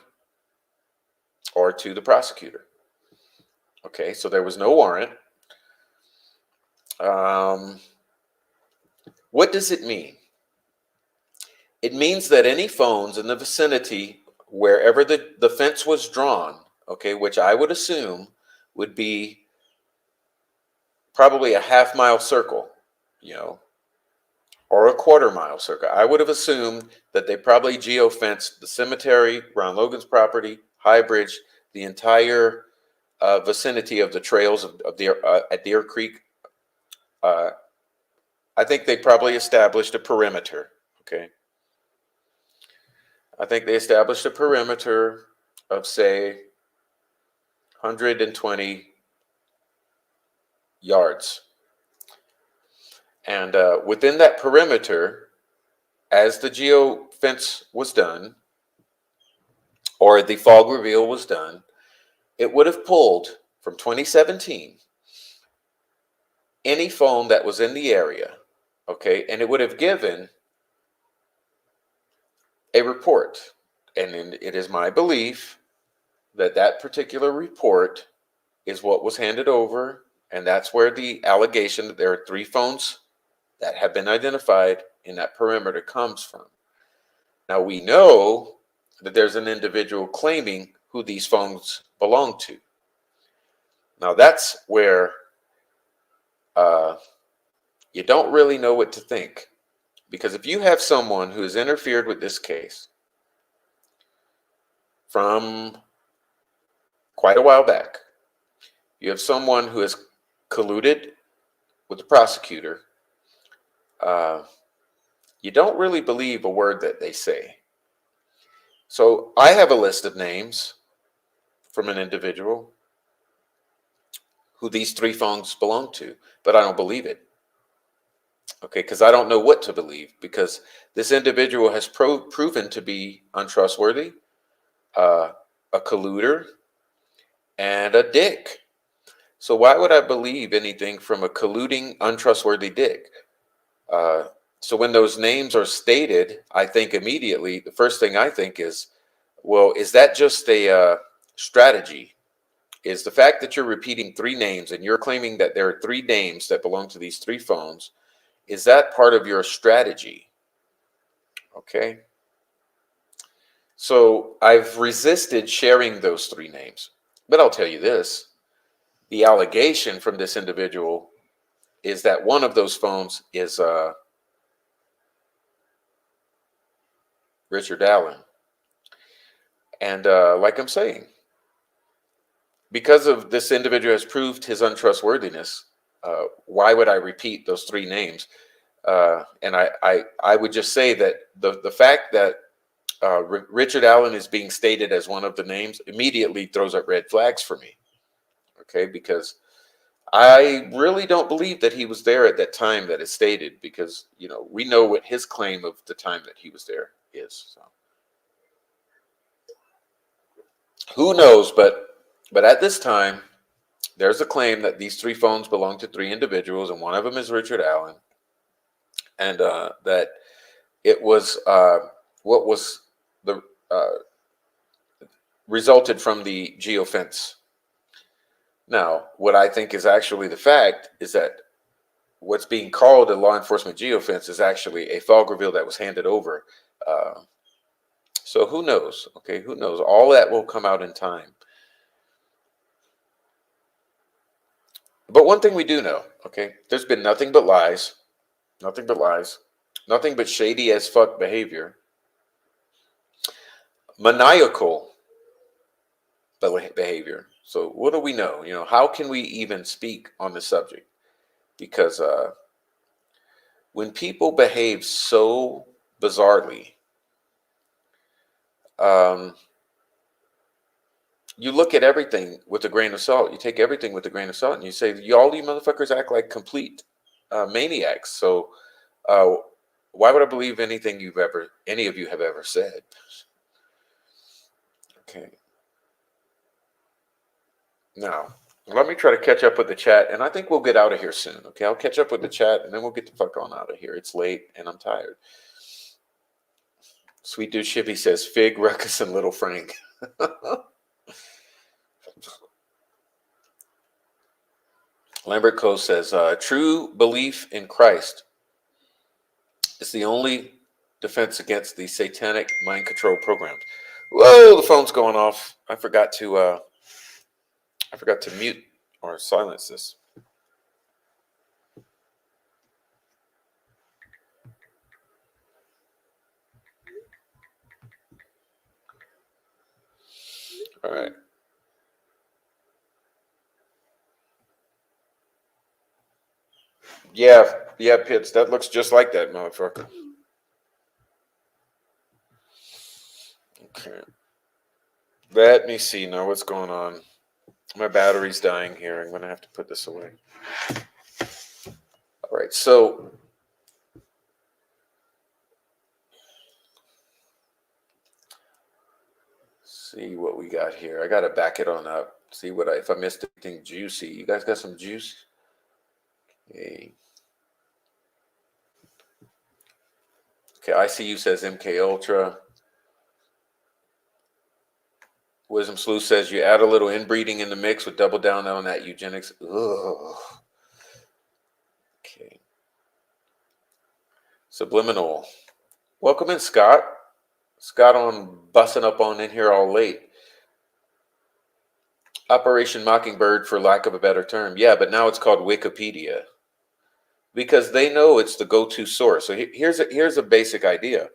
or to the prosecutor. Okay, so there was no warrant. What does it mean? It means that any phones in the vicinity, wherever the fence was drawn, okay, which I would assume would be probably a half-mile circle, or a quarter-mile circle. I would have assumed that they probably geofenced the cemetery, Ron Logan's property, High Bridge, the entire vicinity of the trails of Deer, at Deer Creek. I think they probably established a perimeter, okay? I think they established a perimeter of, say, 120 yards. And within that perimeter, as the geofence was done, or the fog reveal was done, it would have pulled from 2017 any phone that was in the area, okay, and it would have given a report. And it is my belief that that particular report is what was handed over, and that's where the allegation that there are 3 phones that have been identified in that perimeter comes from. Now we know that there's an individual claiming who these phones belong to. Now that's where you don't really know what to think, because if you have someone who has interfered with this case from quite a while back, you have someone who has colluded with the prosecutor, you don't really believe a word that they say. So I have a list of names from an individual. who these three phones belong to, but I don't believe it. Okay, because I don't know what to believe, because this individual has proven to be untrustworthy, uh, a colluder, and a dick. So why would I believe anything from a colluding, untrustworthy dick? Uh, so when those names are stated, I think immediately, the first thing I think is, well, is that just a strategy? Is the fact that you're repeating three names and you're claiming that there are three names that belong to these three phones, is that part of your strategy? Okay. So I've resisted sharing those three names. But I'll tell you this, the allegation from this individual is that one of those phones is Richard Allen. And like I'm saying, because of this individual has proved his untrustworthiness, why would I repeat those three names? And I would just say that the fact that Richard Allen is being stated as one of the names immediately throws up red flags for me. Okay, because I really don't believe that he was there at that time that is stated, because we know what his claim of the time that he was there is. So who knows? But at this time, there's a claim that these three phones belong to three individuals, and one of them is Richard Allen, and that it was what was the resulted from the geofence. Now, what I think is actually the fact is that what's being called a law enforcement geofence is actually a fog reveal that was handed over. Uh, so who knows? Okay, who knows? All that will come out in time. But one thing we do know, okay, there's been nothing but lies, nothing but lies, nothing but shady as fuck behavior, maniacal behavior. So what do we know? How can we even speak on the subject? Because when people behave so bizarrely, um, you look at everything with a grain of salt. You take everything with a grain of salt, and you say, all you motherfuckers act like complete maniacs. So uh, why would I believe anything any of you have ever said? Okay. Now, let me try to catch up with the chat, and I think we'll get out of here soon. Okay, I'll catch up with the chat, and then we'll get the fuck on out of here. It's late, and I'm tired. Sweet Dude Shippy says, Fig, Ruckus, and Little Frank. Lambert Coe says, true belief in Christ is the only defense against the satanic mind control programs. Whoa, the phone's going off. I forgot to mute or silence this. All right. Yeah, Pitts, that looks just like that motherfucker. Okay. Let me see now what's going on. My battery's dying here. I'm going to have to put this away. All right, so see what we got here. I got to back it on up. See if I missed anything juicy. You guys got some juice? Okay. Okay, ICU says MK Ultra. Wisdom Sleuth says you add a little inbreeding in the mix with double down on that eugenics. Ugh. Okay. Subliminal. Welcome in, Scott. Scott on busting up on in here all late. Operation Mockingbird, for lack of a better term. Yeah, but now it's called Wikipedia, because they know it's the go-to source. So here's a basic idea.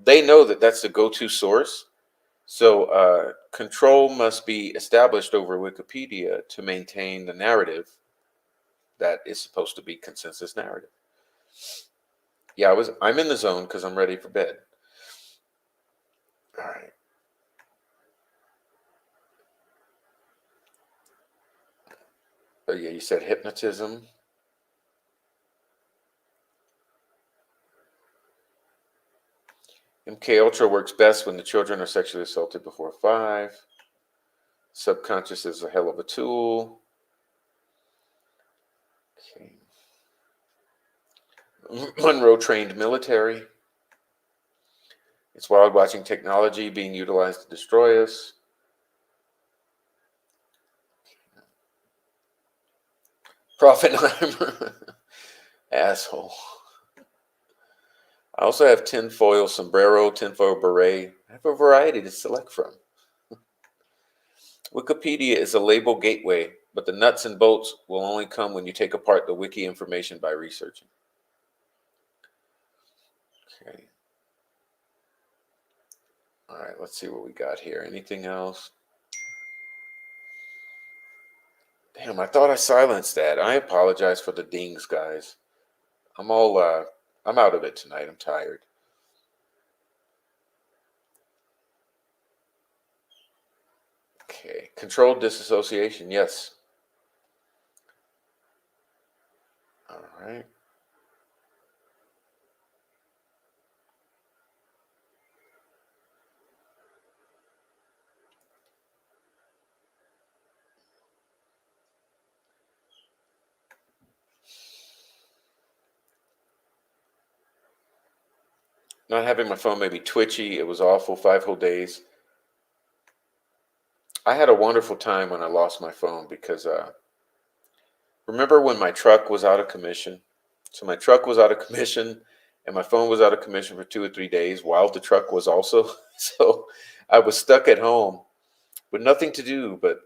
They know that that's the go-to source. So control must be established over Wikipedia to maintain the narrative that is supposed to be consensus narrative. Yeah, I'm in the zone because I'm ready for bed. All right. Oh yeah, you said hypnotism. MK Ultra works best when the children are sexually assaulted before 5. Subconscious is a hell of a tool. Okay. Monroe trained military. It's wild watching technology being utilized to destroy us. Prophenheimer. Asshole. I also have tinfoil sombrero, tinfoil beret. I have a variety to select from. Wikipedia is a label gateway, but the nuts and bolts will only come when you take apart the wiki information by researching. Okay. All right, let's see what we got here. Anything else? Damn, I thought I silenced that. I apologize for the dings, guys. I'm out of it tonight. I'm tired. Okay, controlled disassociation, yes. All right. Not having my phone made me twitchy. It was awful. 5 whole days. I had a wonderful time when I lost my phone because remember when my truck was out of commission? So my truck was out of commission and my phone was out of commission for 2 or 3 days while the truck was also. So I was stuck at home with nothing to do but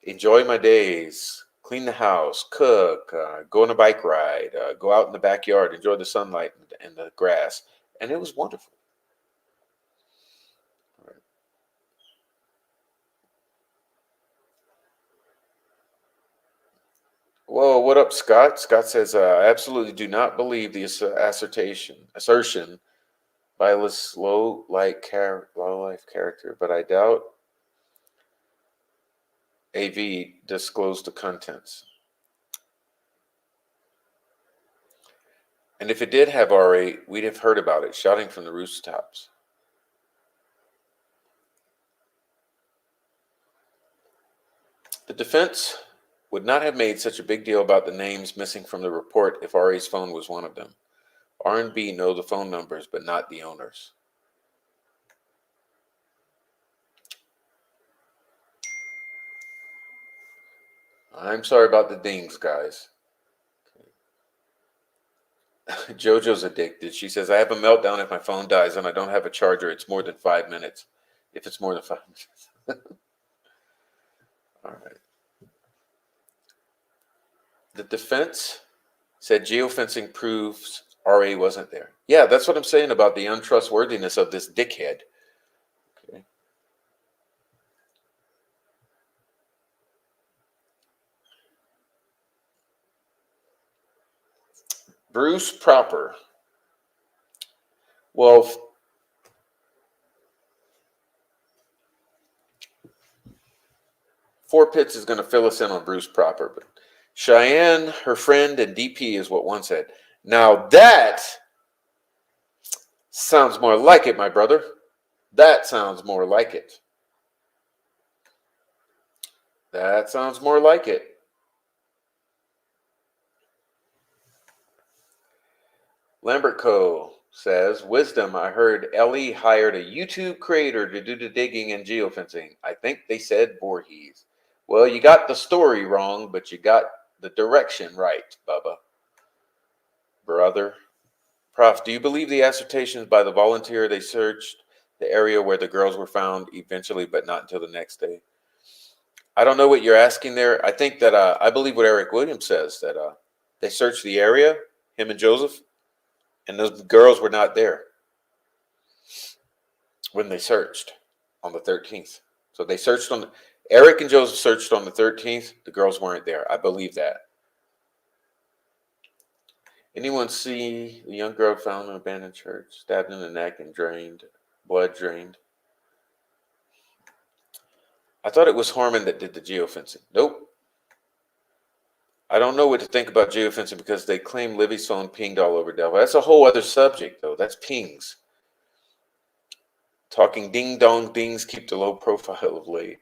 enjoy my days, clean the house, cook, go on a bike ride, go out in the backyard, enjoy the sunlight and the grass. And it was wonderful. Whoa, what up, Scott? Scott says, I absolutely do not believe the assertion by this low life character, but I doubt AV disclosed the contents. And if it did have RA, we'd have heard about it, shouting from the rooftops. The defense would not have made such a big deal about the names missing from the report if RA's phone was one of them. R&B know the phone numbers, but not the owners. I'm sorry about the dings, guys. JoJo's addicted. She says, I have a meltdown if my phone dies and I don't have a charger. It's more than 5 minutes. If it's more than 5 minutes. All right. The defense said geofencing proves RA wasn't there. Yeah, that's what I'm saying about the untrustworthiness of this dickhead. Okay. Bruce Proper. Well, Four Pits is going to fill us in on Bruce Proper, but Cheyenne, her friend, and DP is what one said. Now that sounds more like it, my brother. That sounds more like it. That sounds more like it. Lambert Co. says, Wisdom, I heard Ellie hired a YouTube creator to do the digging and geofencing. I think they said Voorhees. Well, you got the story wrong, but you got the direction right, Bubba. Brother. Prof, do you believe the assertions by the volunteer they searched the area where the girls were found eventually, but not until the next day? I don't know what you're asking there. I think that I believe what Eric Williams says, that they searched the area, him and Joseph, and those girls were not there when they searched on the 13th. So they searched on Eric and Joseph searched on the 13th. The girls weren't there. I believe that. Anyone see the young girl found in an abandoned church, stabbed in the neck and blood drained? I thought it was Harmon that did the geofencing. Nope. I don't know what to think about geofencing because they claim Livy's phone pinged all over Delaware. That's a whole other subject, though. That's pings. Talking ding dong dings keep the low profile of late.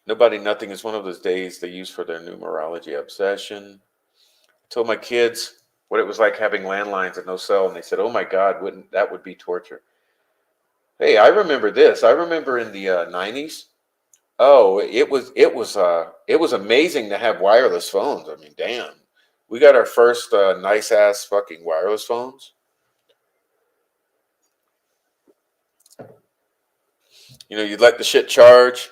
Nobody Nothing is one of those days they use for their numerology obsession. I told my kids what it was like having landlines and no cell, and they said, "Oh my God, wouldn't that would be torture?" Hey, I remember this. I remember in the '90s. Oh, it was amazing to have wireless phones. I mean, damn, we got our first nice ass fucking wireless phones. You know, you'd let the shit charge,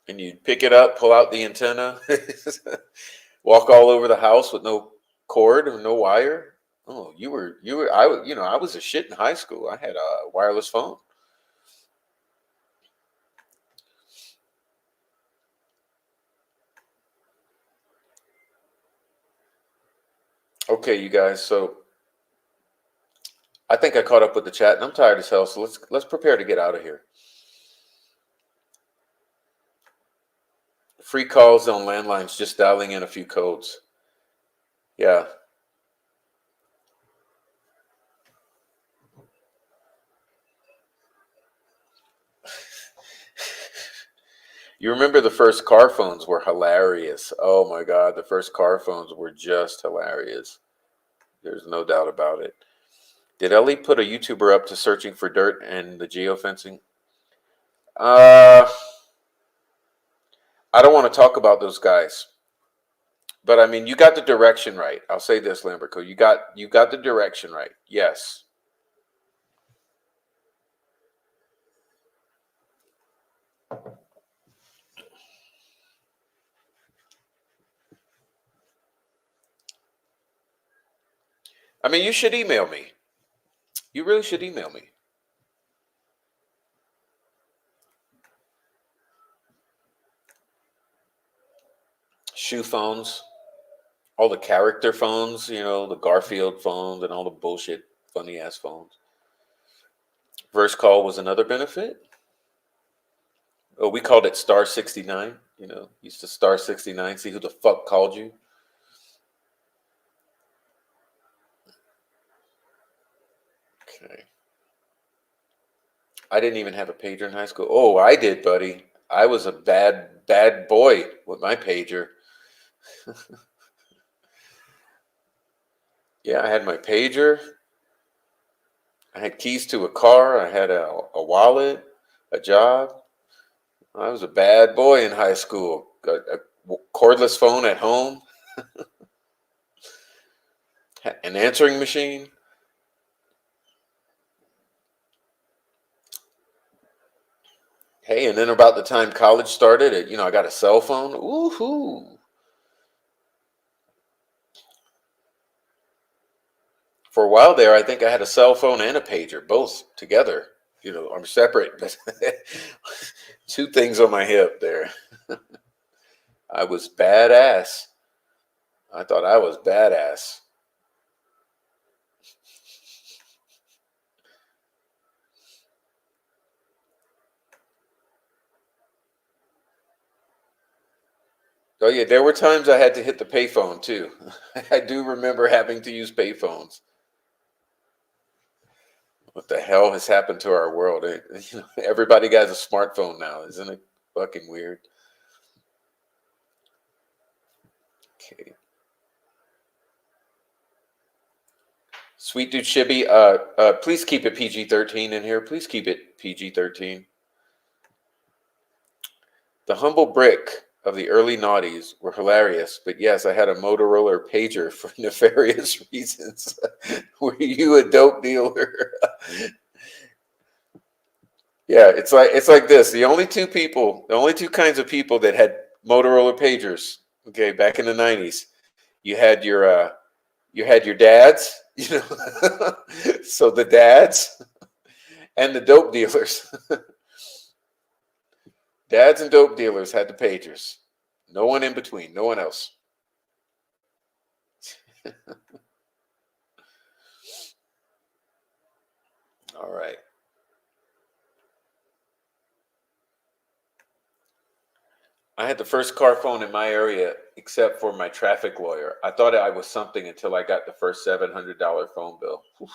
and you'd pick it up, pull out the antenna, walk all over the house with no cord or no wire. Oh, I was a shit in high school. I had a wireless phone. Okay, you guys. So I think I caught up with the chat, and I'm tired as hell. So let's prepare to get out of here. Free calls on landlines, just dialing in a few codes. Yeah. You remember the first car phones were hilarious. Oh my God, the first car phones were just hilarious. There's no doubt about it. Did Ellie put a YouTuber up to searching for dirt and the geofencing? Uh, I don't want to talk about those guys, but I mean, you got the direction right. I'll say this, Lamberco, you got the direction right. Yes. I mean, you should email me. You really should email me. Shoe phones, all the character phones, the Garfield phones and all the bullshit funny ass phones. Verse call was another benefit. Oh, we called it star 69. Used to star 69, see who the fuck called you. Okay. I didn't even have a pager in high school. Oh, I did, buddy. I was a bad, bad boy with my pager. Yeah, I had my pager. I had keys to a car. I had a wallet, a job. I was a bad boy in high school. Got a cordless phone at home, an answering machine. Hey, and then about the time college started, I got a cell phone. Woohoo! For a while there, I think I had a cell phone and a pager, both together. I'm separate, but two things on my hip there. I was badass. I thought I was badass. Oh yeah, there were times I had to hit the payphone too. I do remember having to use payphones. What the hell has happened to our world? Everybody got a smartphone now, isn't it fucking weird? Okay. Sweet dude Shibby, please keep it PG-13 in here. Please keep it PG-13. The humble brick of the early noughties were hilarious, but yes, I had a Motorola pager for nefarious reasons. Were you a dope dealer? Yeah, it's like this. The only two kinds of people that had Motorola pagers, okay, back in the '90s, you had your dads, so the dads and the dope dealers. Dads and dope dealers had the pagers. No one in between. No one else. All right. I had the first car phone in my area, except for my traffic lawyer. I thought I was something until I got the first $700 phone bill. Oof.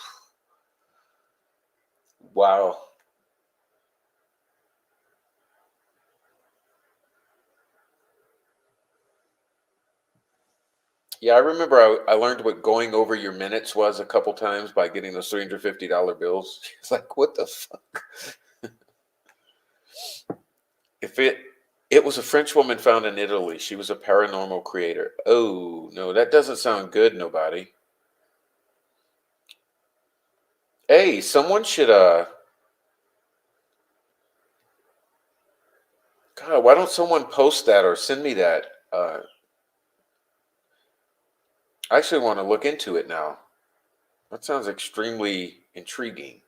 Wow. Yeah, I remember I learned what going over your minutes was a couple times by getting those $350 bills. It's like, what the fuck? If it was a French woman found in Italy. She was a paranormal creator. Oh, no, that doesn't sound good, nobody. Hey, someone should God, why don't someone post that or send me that? I actually want to look into it now. That sounds extremely intriguing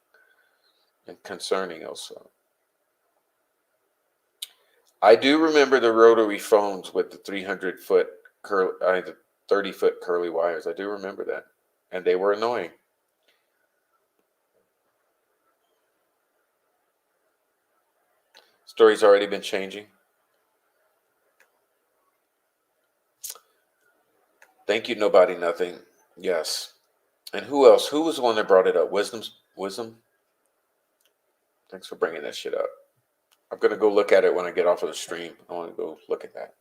and concerning also. I do remember the rotary phones with the 300-foot the 30-foot curly wires. I do remember that. And they were annoying. Story's already been changing. Thank you, nobody, nothing. Yes. And who else? Who was the one that brought it up? Wisdom? Thanks for bringing that shit up. I'm going to go look at it when I get off of the stream. I want to go look at that.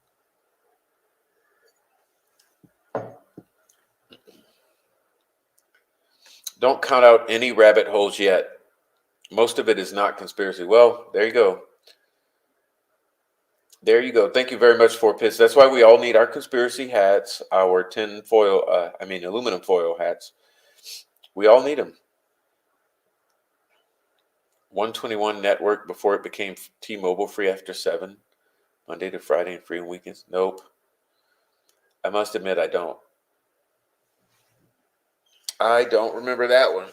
Don't count out any rabbit holes yet. Most of it is not conspiracy. Well, there you go. There you go. Thank you very much for Piss. That's why we all need our conspiracy hats, our aluminum foil hats. We all need them. 121 network before it became T-Mobile free after 7. Monday to Friday and free on weekends. Nope. I must admit I don't. I don't remember that one.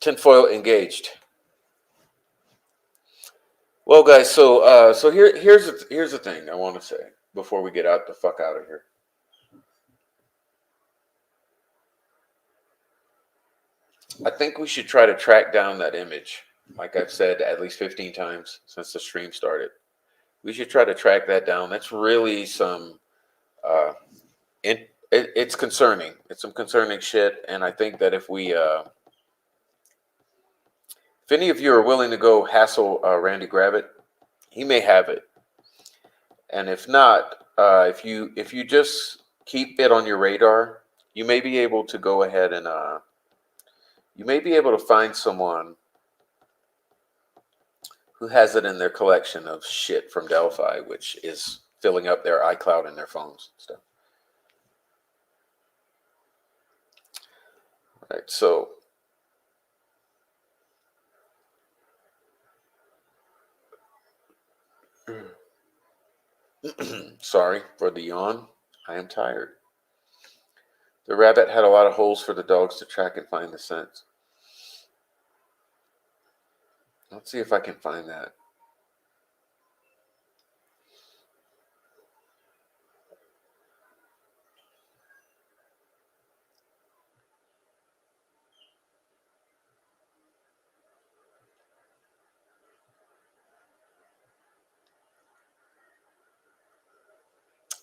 Tinfoil engaged. Well, guys, so here's the thing I want to say before we get the fuck out of here. I think we should try to track down that image, like I've said at least 15 times since the stream started. We should try to track that down. That's really some, it's concerning. It's some concerning shit, and I think that if any of you are willing to go hassle Randy Gravitt, he may have it. And if not, if you just keep it on your radar, you may be able to go ahead and you may be able to find someone who has it in their collection of shit from Delphi, which is filling up their iCloud and their phones and stuff. All right, so sorry for the yawn. I am tired. The rabbit had a lot of holes for the dogs to track and find the scent. Let's see if I can find that.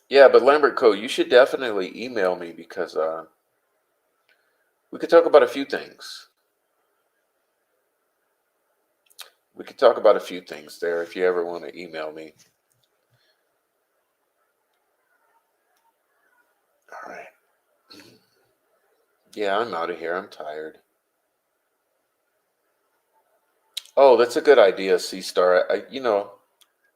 Yeah, but Lambert Co., you should definitely email me because we could talk about a few things. We could talk about a few things there if you ever want to email me. All right. Yeah, I'm out of here. I'm tired. Oh, that's a good idea, C Star.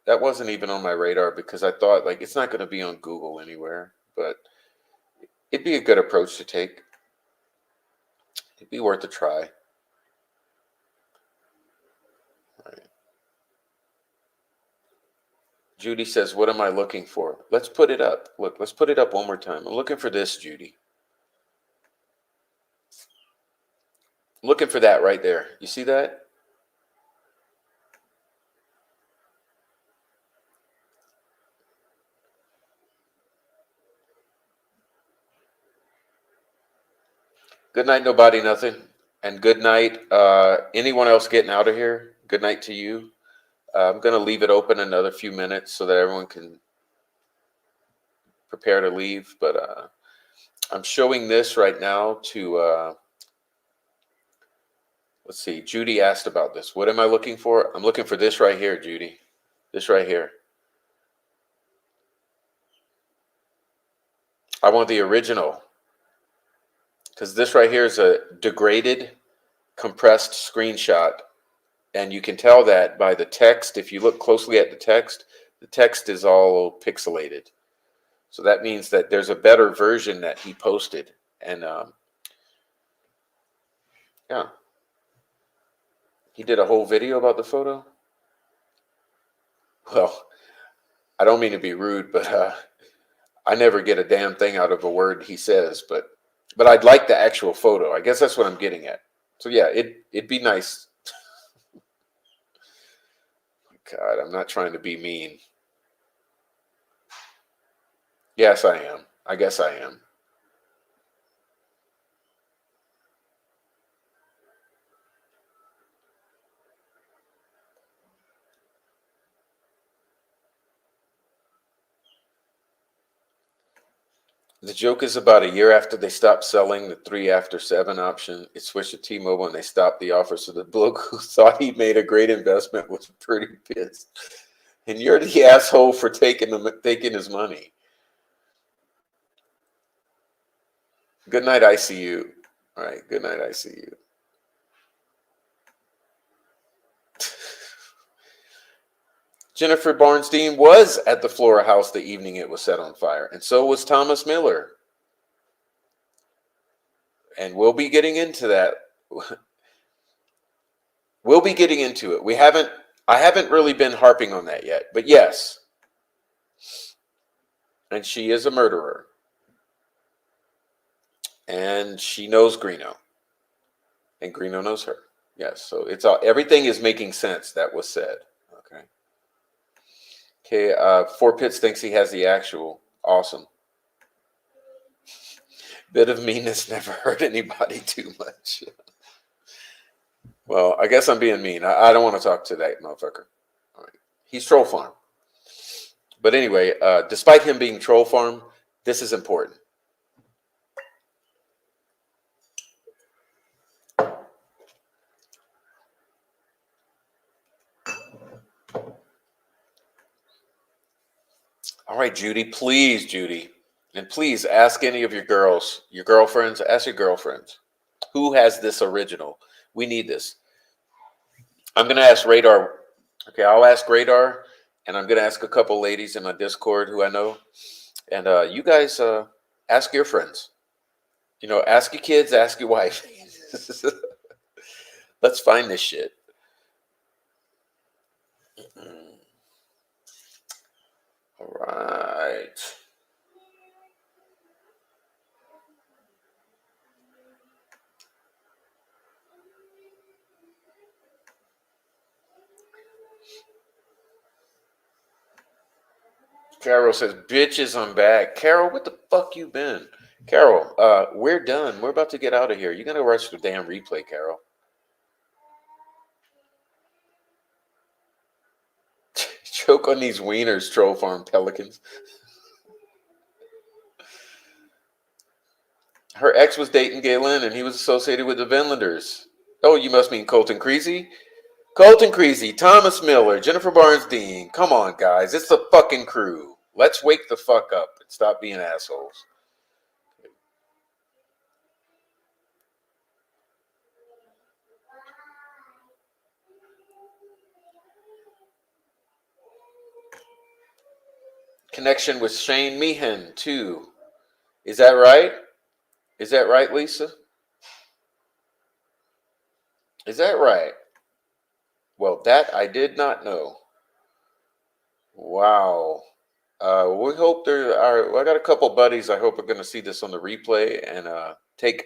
That wasn't even on my radar because I thought like it's not going to be on Google anywhere, but it'd be a good approach to take. It'd be worth a try. All right. Judy says, "What am I looking for?" Let's put it up. Look, let's put it up one more time. I'm looking for this, Judy. I'm looking for that right there. You see that? Good night, nobody, nothing. And good night. Anyone else getting out of here? Good night to you. I'm going to leave it open another few minutes so that everyone can prepare to leave. But I'm showing this right now to, let's see, Judy asked about this. What am I looking for? I'm looking for this right here, Judy. This right here. I want the original. Because this right here is a degraded, compressed screenshot. And you can tell that by the text. If you look closely at the text is all pixelated. So that means that there's a better version that he posted. And yeah, he did a whole video about the photo. Well, I don't mean to be rude, but I never get a damn thing out of a word he says. But I'd like the actual photo. I guess that's what I'm getting at. So yeah, it'd be nice. God, I'm not trying to be mean. Yes, I am. I guess I am. The joke is about a year after they stopped selling the 3 after 7 option, it switched to T-Mobile and they stopped the offer. So the bloke who thought he made a great investment was pretty pissed. And you're the asshole for taking his money. Good night, ICU. All right, good night, ICU. Jennifer Barnstein was at the Flora house the evening it was set on fire, and so was Thomas Miller. And we'll be getting into that. We'll be getting into it. I haven't really been harping on that yet, but yes. And she is a murderer. And she knows Greeno. And Greeno knows her. Yes, so it's all, everything is making sense that was said. Okay. Okay, Four Pits thinks he has the actual. Awesome. Bit of meanness never hurt anybody too much. Well, I guess I'm being mean. I don't want to talk to that motherfucker. All right. He's troll farm. But anyway, despite him being troll farm, this is important. All right, Judy, please, Judy. And please ask any of your girlfriends, ask your girlfriends, who has this original? We need this. I'm going to ask Radar. Okay, I'll ask Radar, and I'm going to ask a couple ladies in my Discord who I know. And you guys ask your friends. You know, ask your kids, ask your wife. Let's find this shit. All right. Carol says, bitches, I'm back. Carol, what the fuck you been? Carol, we're done. We're about to get out of here. You're going to rush the damn replay, Carol. Choke on these wieners, troll farm pelicans. Her ex was dating Galen, and he was associated with the Vinlanders. Oh, you must mean Colton Creasy? Colton Creasy, Thomas Miller, Jennifer Barnes-Dean. Come on, guys. It's the fucking crew. Let's wake the fuck up and stop being assholes. Connection with Shane Meehan, too. Is that right? Is that right, Lisa? Is that right? Well, that I did not know. Wow. We hope there are. Well, I got a couple buddies I hope are going to see this on the replay and take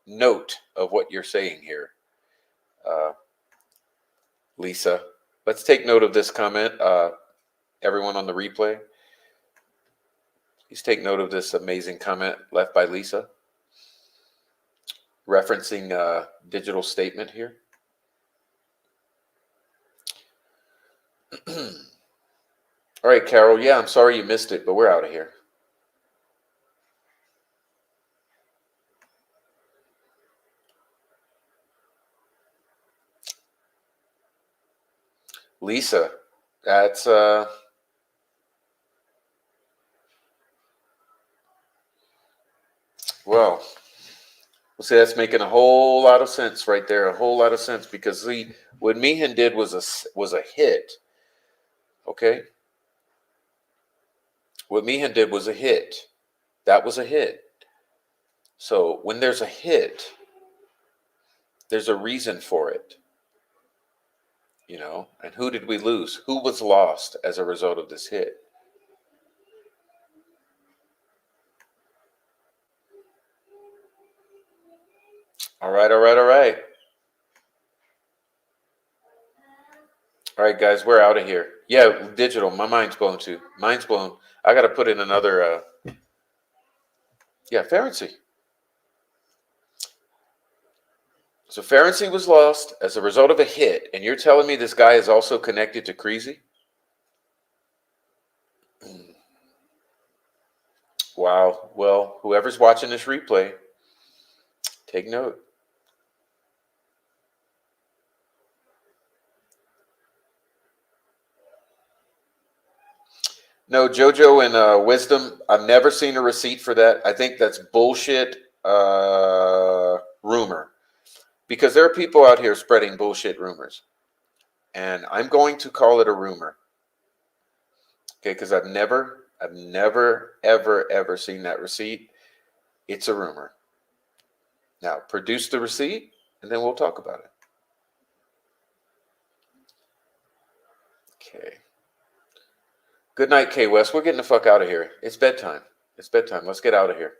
note of what you're saying here. Lisa, let's take note of this comment. Everyone on the replay, please take note of this amazing comment left by Lisa. referencing a digital statement here. All right, Carol. Yeah, I'm sorry you missed it, but we're out of here. Lisa, that's well, we'll say that's making a whole lot of sense right there. A whole lot of sense because what Meehan did was a hit. Okay, what Meehan did was a hit. That was a hit. So when there's a hit, there's a reason for it. And who did we lose? Who was lost as a result of this hit? All right, all right, all right. All right, guys, we're out of here. Yeah, digital. My mind's blown too. Mind's blown. I got to put in another. Pharisee. So Pharisee was lost as a result of a hit, and you're telling me this guy is also connected to Creasy? Wow. Well, whoever's watching this replay, take note. No, JoJo and Wisdom, I've never seen a receipt for that. I think that's bullshit rumor. Because there are people out here spreading bullshit rumors. And I'm going to call it a rumor. Okay, because I've never, ever seen that receipt. It's a rumor. Now, produce the receipt, and then we'll talk about it. Okay. Good night, K West. We're getting the fuck out of here. It's bedtime. It's bedtime. Let's get out of here.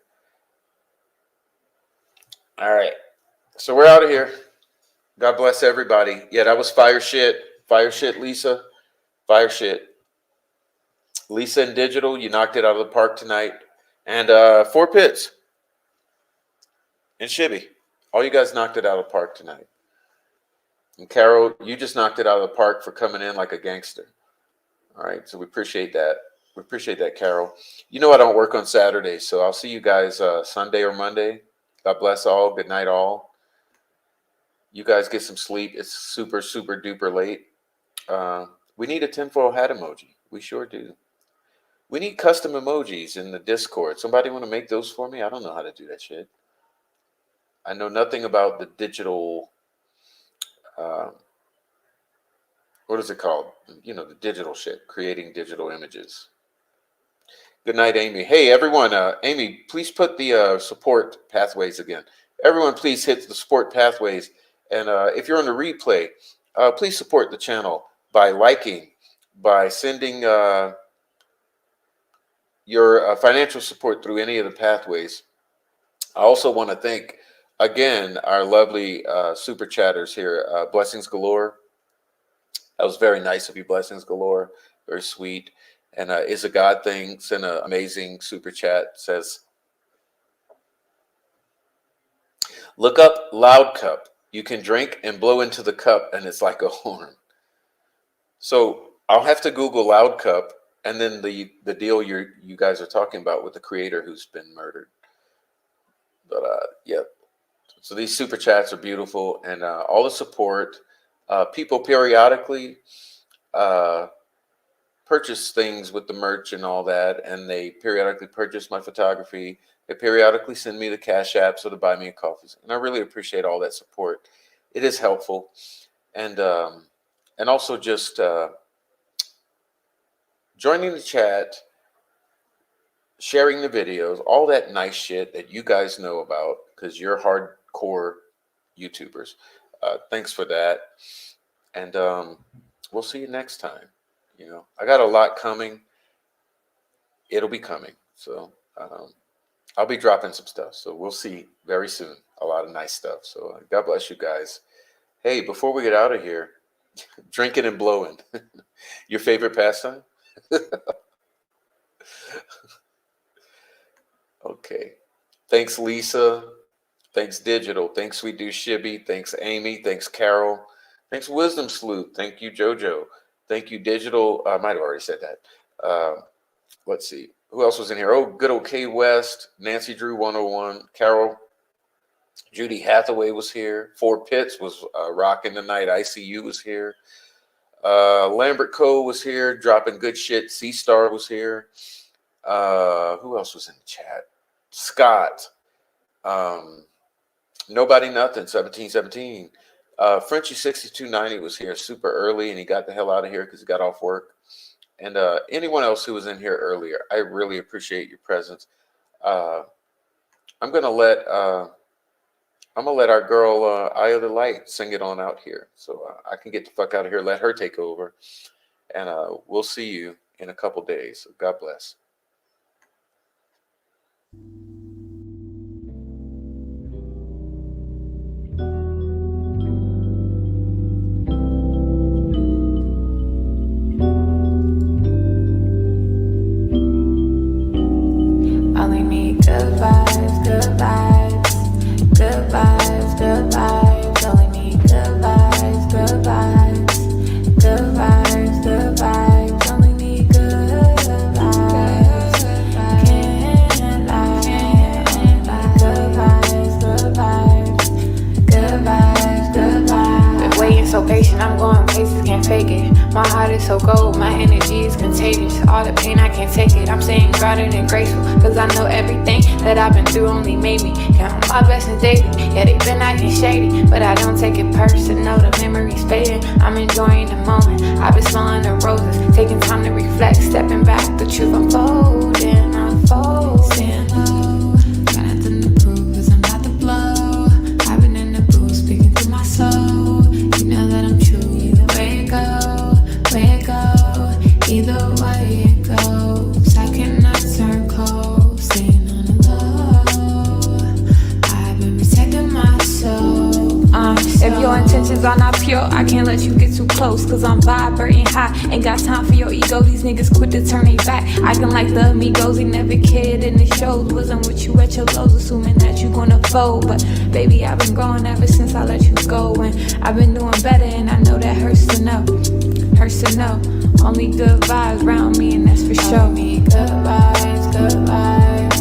All right. So we're out of here. God bless everybody. Yeah, that was fire shit. Fire shit, Lisa. Fire shit. Lisa and Digital, you knocked it out of the park tonight. And 4 Pits and Shibby. All you guys knocked it out of the park tonight. And Carol, you just knocked it out of the park for coming in like a gangster. All right, so we appreciate that. We appreciate that, Carol. You know I don't work on Saturdays, so I'll see you guys Sunday or Monday. God bless all. Good night, all. You guys get some sleep. It's super, super duper late. We need a tinfoil hat emoji. We sure do. We need custom emojis in the Discord. Somebody want to make those for me? I don't know how to do that shit. I know nothing about the digital, what is it called? The digital shit, creating digital images. Good night, Amy. Hey, everyone. Amy, please put the support pathways again. Everyone, please hit the support pathways. And if you're on the replay, please support the channel by liking, by sending your financial support through any of the pathways. I also want to thank, again, our lovely super chatters here. Blessings Galore. That was very nice of you, Blessings Galore. Very sweet. And Is a God Thing sent an amazing super chat. Says, look up Loud Cup. You can drink and blow into the cup, and it's like a horn. So I'll have to Google Loud Cup, and then the deal you guys are talking about with the creator who's been murdered. But yeah. So these super chats are beautiful, and all the support. People periodically purchase things with the merch and all that, and they periodically purchase my photography. They periodically send me the Cash Apps or to buy me a coffee, and I really appreciate all that support. It is helpful, and also just joining the chat, sharing the videos, all that nice shit that you guys know about because you're hardcore YouTubers. Thanks for that, and we'll see you next time. I got a lot coming. It'll be coming. So I'll be dropping some stuff. So we'll see very soon. A lot of nice stuff. So God bless you guys. Hey, before we get out of here, drinking and blowing. Your favorite pastime? Okay. Thanks, Lisa. Thanks, Digital. Thanks, Sweet Do Shibby. Thanks, Amy. Thanks, Carol. Thanks, Wisdom Sleuth. Thank you, JoJo. Thank you, Digital. I might have already said that. Let's see. Who else was in here? Oh, good old K West. Nancy Drew 101. Carol. Judy Hathaway was here. Four Pitts was rocking the night. ICU was here. Lambert Cole was here, dropping good shit. C Star was here. Who else was in the chat? Scott. Nobody Nothing. 1717. Frenchie 6290 was here super early, and he got the hell out of here because he got off work. And anyone else who was in here earlier, I really appreciate your presence. I'm gonna let our girl Eye of the Light sing it on out here, so I can get the fuck out of here. Let her take over, and we'll see you in a couple days. God bless. Only need good vibes, good vibes, good vibes, good vibes. Only need good vibes, good vibes, good vibes, good vibes. Only need good vibes. Can't lie. Good vibes, good vibes, good vibes, good vibes. Been waiting so patient, I'm going places, can't fake it. My heart is so cold, my energy is contagious. All the pain, I can't take it. I'm staying grounded and grateful, cause I know everything that I've been through only made me count my blessings daily. Yeah, they been acting shady, but I don't take it personal. The memories fading, I'm enjoying the moment. I've been smelling the roses, taking time to reflect, stepping back, the truth unfolding, unfolding. Got nothing to prove, cause I'm not the blow. I've been in the booth, speaking to my soul. You know that I'm true, either way it go, way it go. Either way it goes, I cannot turn cold, staying on the low. I've been protecting my soul. If your intentions are not pure, I can't let you get too close, cause I'm vibrating high. Ain't got time for your ego, these niggas quit to turn their back. Acting like the amigos, they never cared in the shows. Wasn't with you at your lows, assuming that you gonna fold. But baby, I've been growing ever since I let you go, and I've been doing better, and I know that hurts to know. Hurts to know. Only good vibes around me, and that's for sure. Me good vibes, good vibes,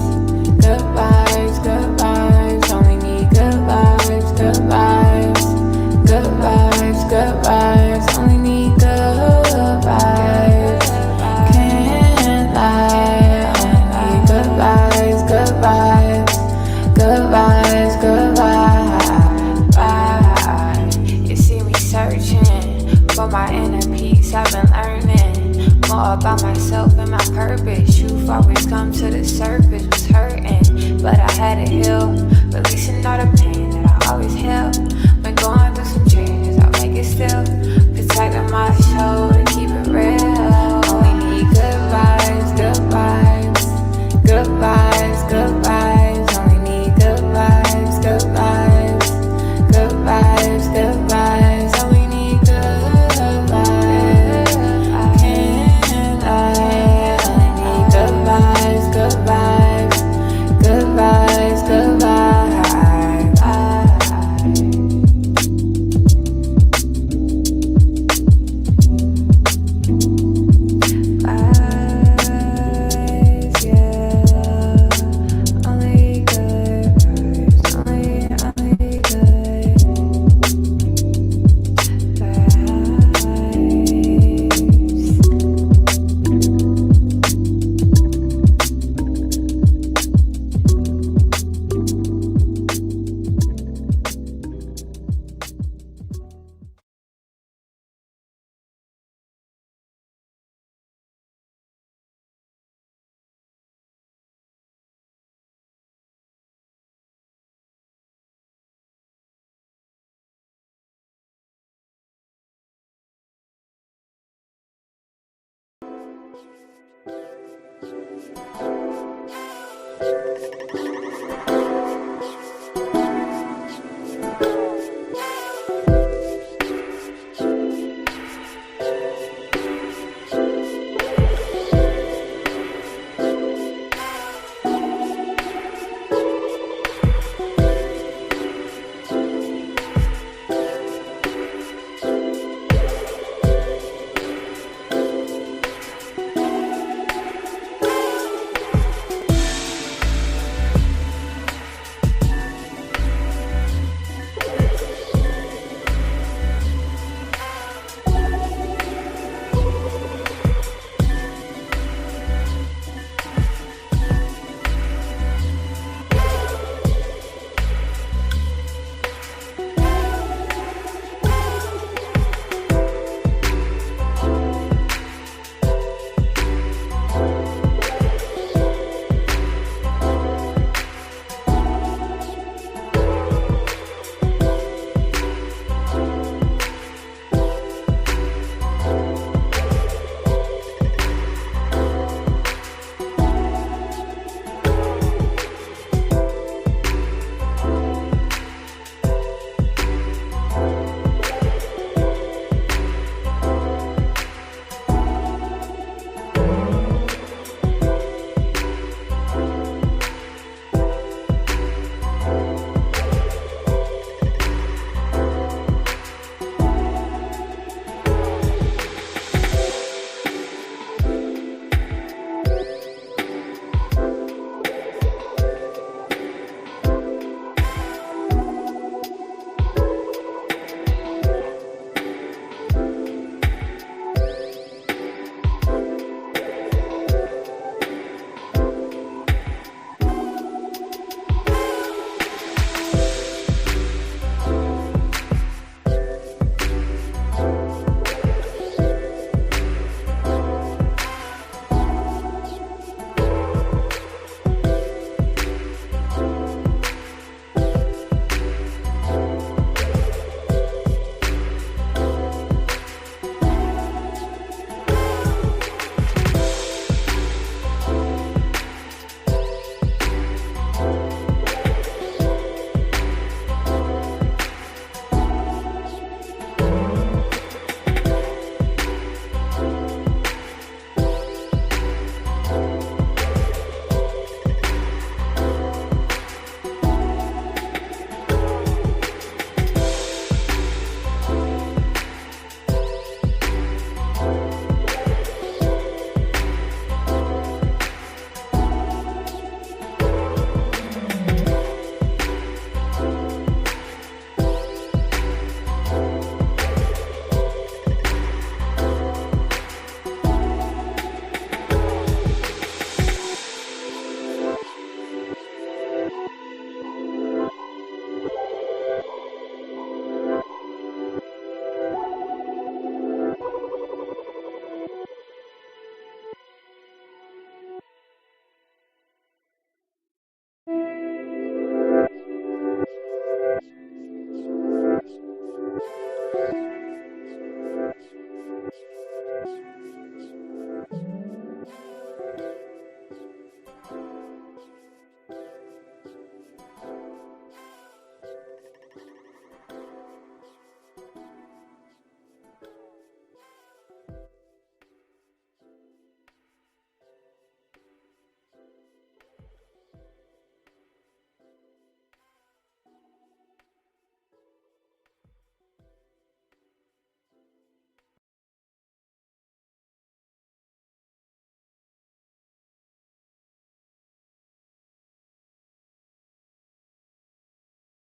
good vibes, good vibes. Only need good vibes, good vibes, good vibes, good vibes. Only need good vibes. Can't lie. Only need good vibes, good vibes, good vibes, good vibes. You see me searching for my inner peace. I've been learning more about myself and my purpose. Truth always come to the surface. Was hurting, but I had to heal. Releasing all the pain that I always held. Been going through some changes, I'll make it still. Protecting my soul to keep it real. Only need good vibes, good vibes, good vibes, good vibes. Only need good vibes, good vibes, good vibes, good vibes. Only need good vibes. Can't lie. Only need good vibes, good vibes, good vibes, good vibes.